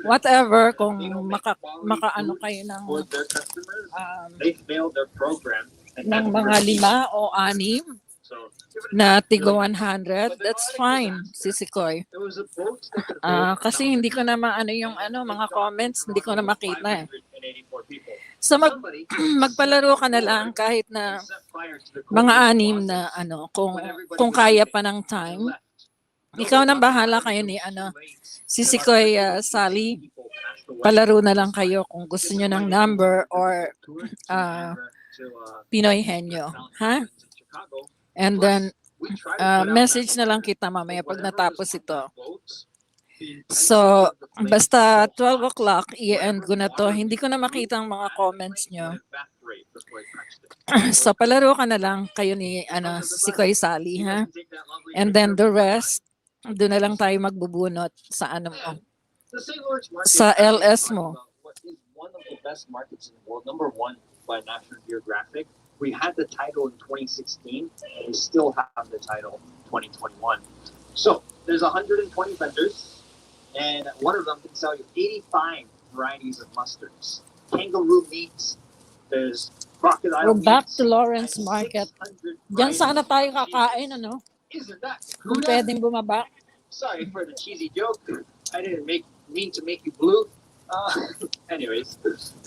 whatever, kung maka kayo ng For their customers, um, they failed their program and ng had to mga repeat. 5 o 6 So, na tigo 100, that's fine, Sisi Koy. it was a boat that could hold Kasi hindi ko na maano yung mga comments, hindi ko na makita eh. 584 people. So Somebody magpalaro ka na lang kahit na set fire to the mga cold 6 na kung when everybody kung was kaya sleeping pa ng and time. left. Ikaw nang bahala kayo ni Sisi Koy, Sally. Palaro na lang kayo kung gusto nyo ng number or Pinoy Henyo, ha? And then message na lang kita mamaya pag natapos ito. So, basta 12 o'clock, i-end ko na to. Hindi ko na makita ang mga comments nyo. So, palaro ka na lang kayo ni si Koy Sally, ha? And then the rest, doon na lang tayo magbubunot sa mo. Sa LS mo. What is one of the best markets in the world, number one by National Geographic. We had the title in 2016, and we still have the title 2021. So there's 120 vendors, and one of them can sell you 85 varieties of mustards, kangaroo meats. There's crocodile We're back meats, to Lawrence and Market. 600 Diyan sana tayo varieties of kakain, cheese. Isn't that Kung cool? pwedeng bumaba. Sorry for the cheesy joke. I didn't mean to make you blue. Anyways,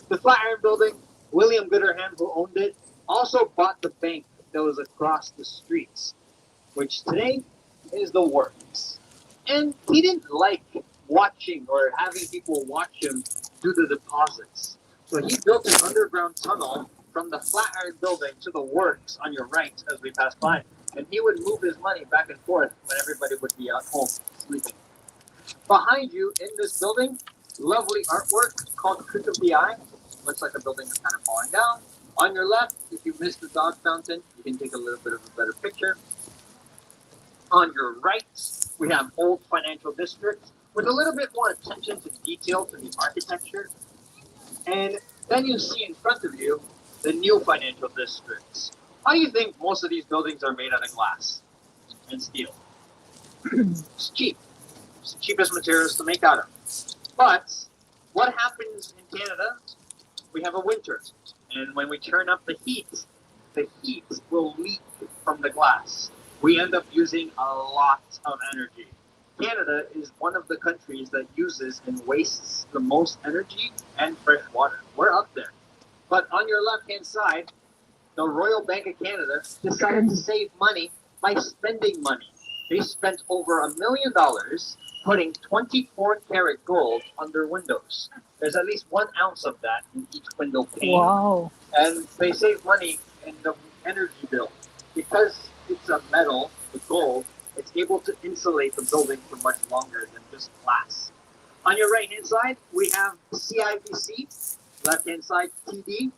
the Flatiron Building, William Gooderham, who owned it, also bought the bank that was across the streets, which today is the Works. And he didn't like watching or having people watch him do the deposits. So he built an underground tunnel from the Flatiron Building to the Works on your right as we pass by. And he would move his money back and forth when everybody would be at home sleeping. Behind you in this building, lovely artwork called Creek of the Eye. Looks like a building that's kind of falling down. On your left, if you missed the dog fountain, you can take a little bit of a better picture. On your right, we have Old Financial District with a little bit more attention to detail to the architecture. And then you see in front of you the new financial districts. How do you think most of these buildings are made out of glass and steel? It's cheap. It's the cheapest materials to make out of. But what happens in Canada? We have a winter. And when we turn up the heat will leak from the glass. We end up using a lot of energy. Canada is one of the countries that uses and wastes the most energy and fresh water. We're up there. But on your left-hand side, the Royal Bank of Canada decided to save money by spending money. They spent over $1 million putting 24-karat gold on their windows. There's at least 1 ounce of that in each window pane. Wow. And they save money in the energy bill. Because it's a metal, the gold, it's able to insulate the building for much longer than just glass. On your right hand side, we have CIBC, left hand side, TD,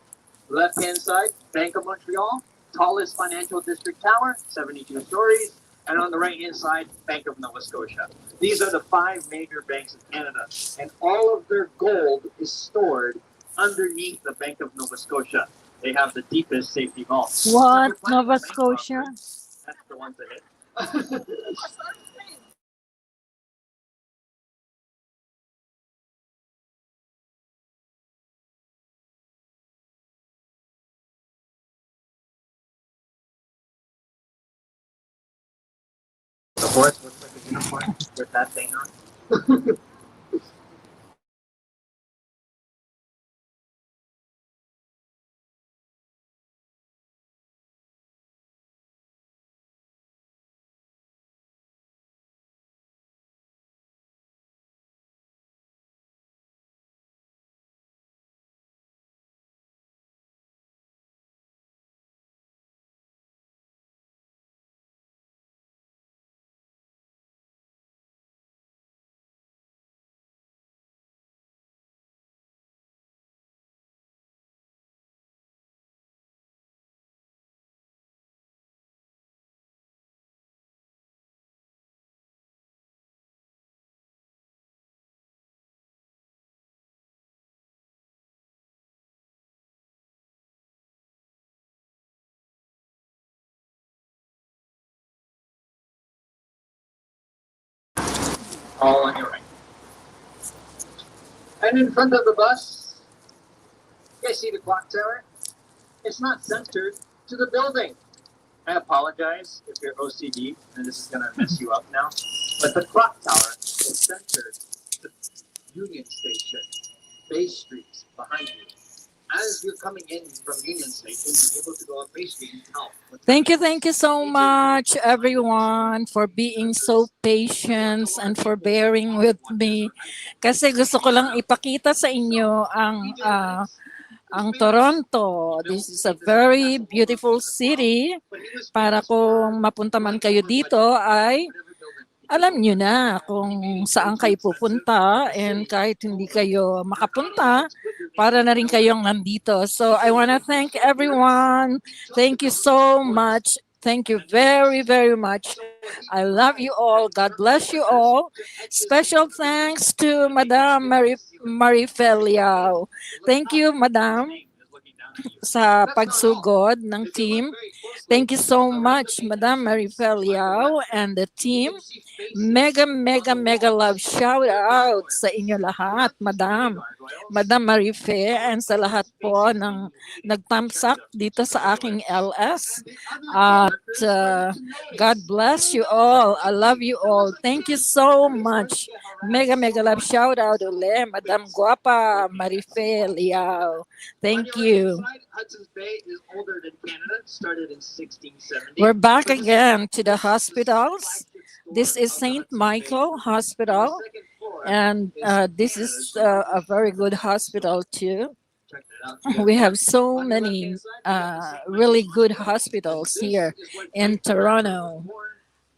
left hand side, Bank of Montreal, tallest financial district tower, 72 stories, and on the right hand side, Bank of Nova Scotia. These are the five major banks in Canada, and all of their gold is stored underneath the Bank of Nova Scotia. They have the deepest safety vault. What? Nova Scotia? That's the one to hit. The horse looks like a unicorn with that thing on. All on your right. And in front of the bus, you guys see the clock tower? It's not centered to the building. I apologize if you're OCD and this is gonna mess you up now, but the clock tower is centered to Union Station, Bay Street behind you. As you're coming in from Union Station, you're able to go up Bay Street and help. Thank you so much, everyone, for being so patient and for bearing with me. Kasi gusto ko lang ipakita sa inyo ang Toronto. This is a very beautiful city. Para kung mapunta man kayo dito ay alam nyo na kung saan kayo pupunta, and kahit hindi kayo makapunta, para na rin kayong nandito. So I want to thank everyone. Thank you so much. Thank you very, very much. I love you all. God bless you all. Special thanks to Madam Marie Feliao. Thank you, Madam, sa pagsugod ng team. Thank you so much, Madam Marie Feliao and the team. Mega love shout out sa inyo lahat, Madam Marife, and sa lahat po ng nagtamsak dito sa aking LS. At God bless you all. I love you all. Thank you so much. Mega love shout out uli, Madam Guapa Marife Liao. Thank you. Hudson's Bay is older than Canada, started in 1670. We're back again to the hospitals. This is St. Michael Hospital, and this is a very good hospital too. We have so many really good hospitals here in Toronto.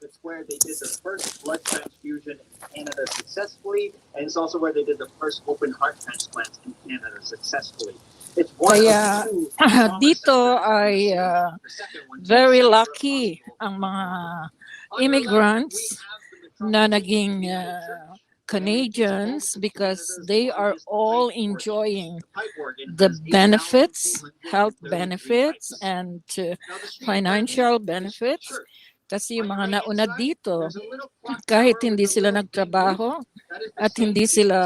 It's where they did the first blood transfusion in Canada successfully, and it's also where they did the first open heart transplant in Canada successfully. It's one Kaya of two dito ay very lucky ang mga immigrants na naging Canadians, because they are all enjoying the benefits, health benefits, and financial benefits. Kasi yung mga nauna dito, kahit hindi sila nagtrabaho at hindi sila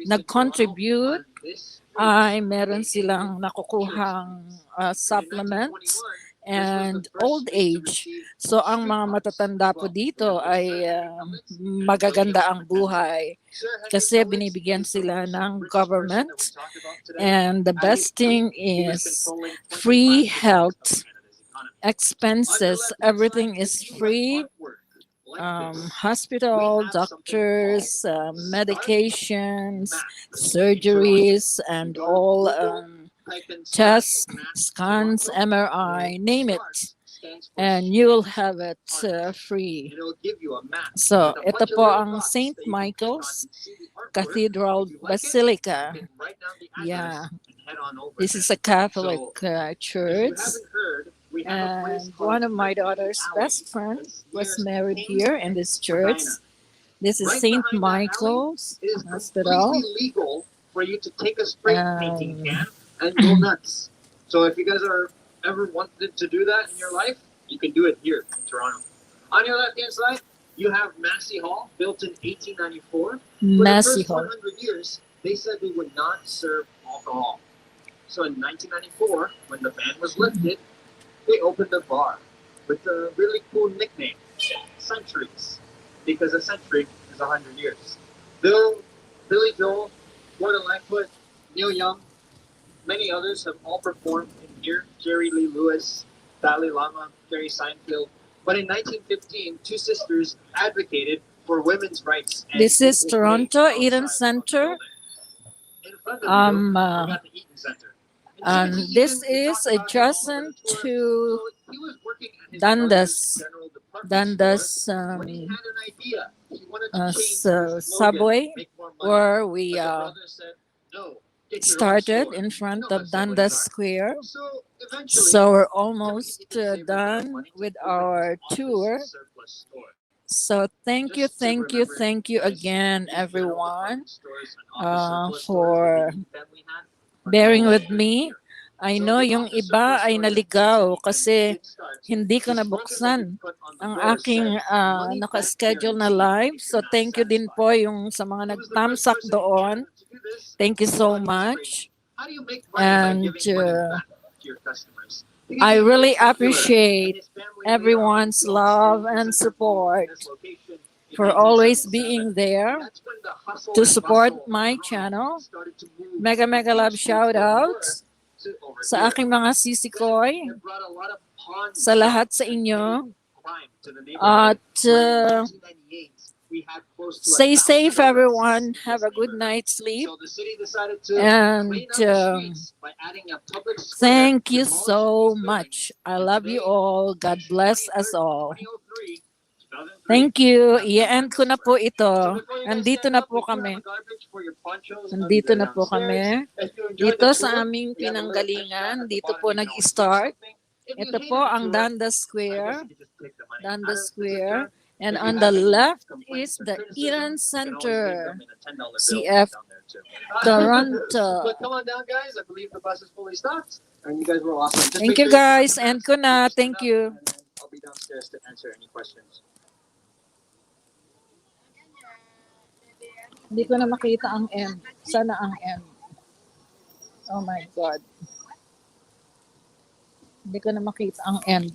nag-contribute, ay meron silang nakukuhang supplements and old age. So ang mga matatanda po dito ay magaganda ang buhay kasi binibigyan sila ng government, and the best thing is free health expenses. Everything is free hospital, doctors, medications, surgeries, and all tests, scans, MRI, name it. And you will have it free. So, ito po ang St. Michael's Cathedral Basilica. Yeah, this is a Catholic church. And one of my daughter's best friend was married here in this church. This is St. Michael's Hospital. Legal for you to take a spray painting can and go nuts. So if you guys are ever wanted to do that in your life, you can do it here in Toronto. On your left-hand side, you have Massey Hall, built in 1894. Massey For Hall. the first 100 years, they said they would not serve alcohol. So in 1994, when the ban was lifted, they opened a bar with a really cool nickname, Centuries, because a century is 100 years. Billy Joel, Gordon Lightfoot, Neil Young, many others have all performed in here. Jerry Lee Lewis, Dalai Lama, Jerry Seinfeld. But in 1915, two sisters advocated for women's rights. And This is equal pay Toronto outside Eden of the Center. building. In front of you, we got the Eaton Center. And this is adjacent to Dundas subway, where we started in front of Dundas Square. So we're almost done with our tour. So thank you again, everyone, for bearing with me. I know yung iba ay naligaw kasi hindi ko nabuksan ang aking naka-schedule na live. So thank you din po yung sa mga nagtamsak doon. Thank you so much. And I really appreciate everyone's love and support for always being there to support my channel. Mega love shout out sa aking mga sisikoy, sa lahat sa inyo. At stay safe, everyone. Have a good night's sleep. And thank you so much. I love you all. God bless us all. Thank you. I-end ko na po ito. Nandito na po kami. Dito sa aming pinanggalingan. Dito po nag-start. Ito po ang Dundas Square. And on the left is the Eden Center, CF Toronto. Come on down, guys. I believe the bus is fully stocked. And you guys were awesome. Just Thank make you, sure guys. And ko na. Thank you. And then I'll be downstairs to answer any questions. Hindi ko na makita ang M. Sana ang M. Oh my God. Hindi ko na makita ang M.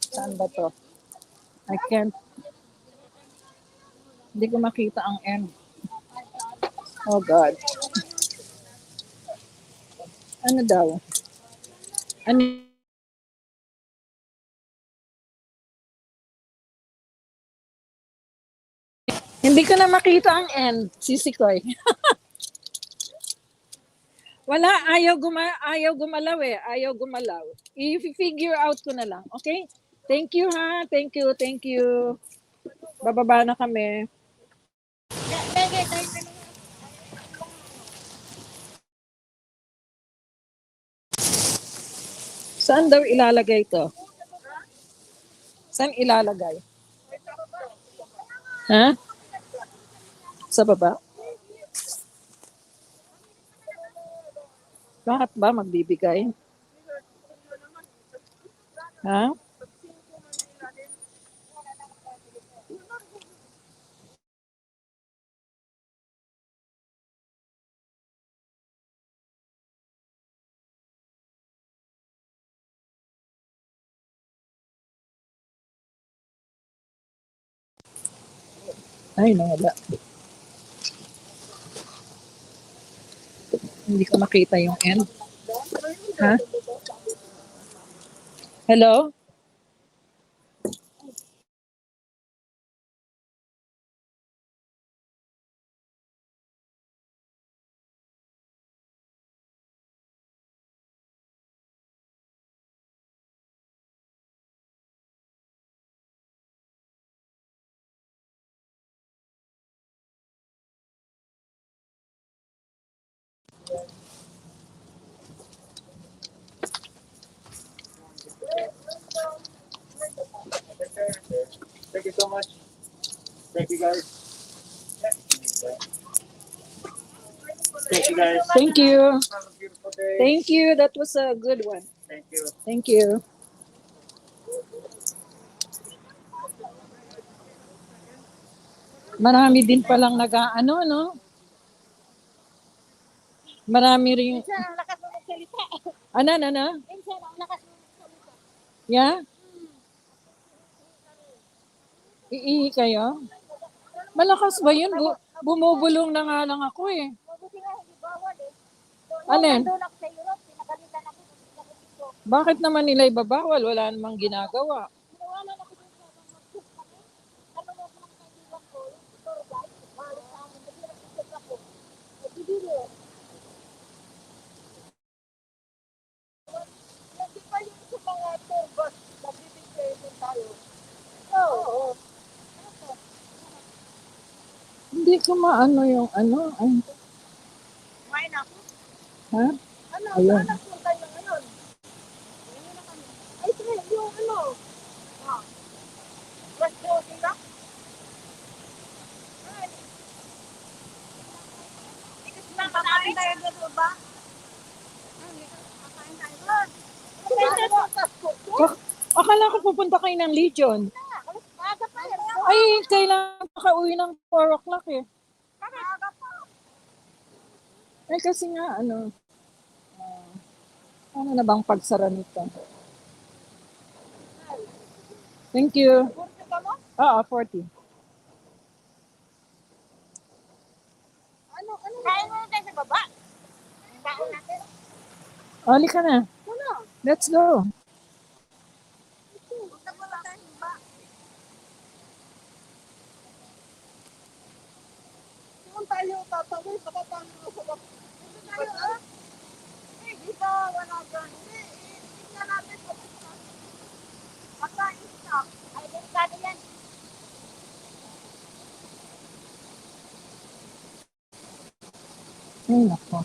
Saan ba to? I can't. Hindi ko makita ang M. Oh God. Ano daw? Ano? Hindi ko na makita ang end. Sisikoy. Wala, ayaw gumalaw eh. Ayaw gumalaw. I-figure out ko na lang. Okay? Thank you ha. Thank you. Bababa na kami. Saan daw ilalagay ito? Saan ilalagay? Ha? Sa baba? Bakit ba magbibigay? Ha? Ay, nawala. Hindi ko makita yung end. Ha? Hello? so much. Thank you guys. Thank you guys. Thank you. Have a beautiful day. Thank you. That was a good one. Thank you. Thank you. Marami din palang nag-ano, no? Marami rin. Minsan ang lakas mo magsalita. Ano? Minsan ang lakas mo magsalita. Yeah? Iihi kayo? Malakas ba yun? Bumubulong na nga lang ako eh. Mabuti nga, hindi bawal eh. Alin? Nandun ako sa Europe, pinagalitan ako. Bakit naman nila ibabawal? Wala namang ginagawa. Nawalan ako dun sa mag-cook kami. Ano mo ng kaibigan ko, yung tour guide, balik sa amin. Kasi nag-cook ako. Nagbibiro. Hindi pa yung sa mga tour bus, nagbibigay din tayo. Oo. Hindi ko maano yung ano. Ay, Kumain ako. ha? Ano? Ayun. Saan nagpunta niyo ngayon? Ngayon na kami. Ay, sige, yung ano? Ah. Mas jogging ka? Ay. Kakain tayo dito ba? Kakain tayo ba? Akala ko pupunta kayo ng Legion. Maaga pa yan. Ay, kailangan makauwi ng 4 o'clock eh. Maaga pa. Ay, kasi nga, ano na bang pagsara nito? Thank you. Kurso ka mo? Oo, 40. Ano? Kain mo tayo sa baba. Kain natin. Ali ka na. Ano? Let's go. Punta mo lang tayo ba? Kung tayo tatawin, baka paano mo sa baba? Dito tayo ah. Eh, dito, wala dyan. Hindi, tingnan natin sa baba. Pagkain ka. Ay, delikado yan. Ay, nako.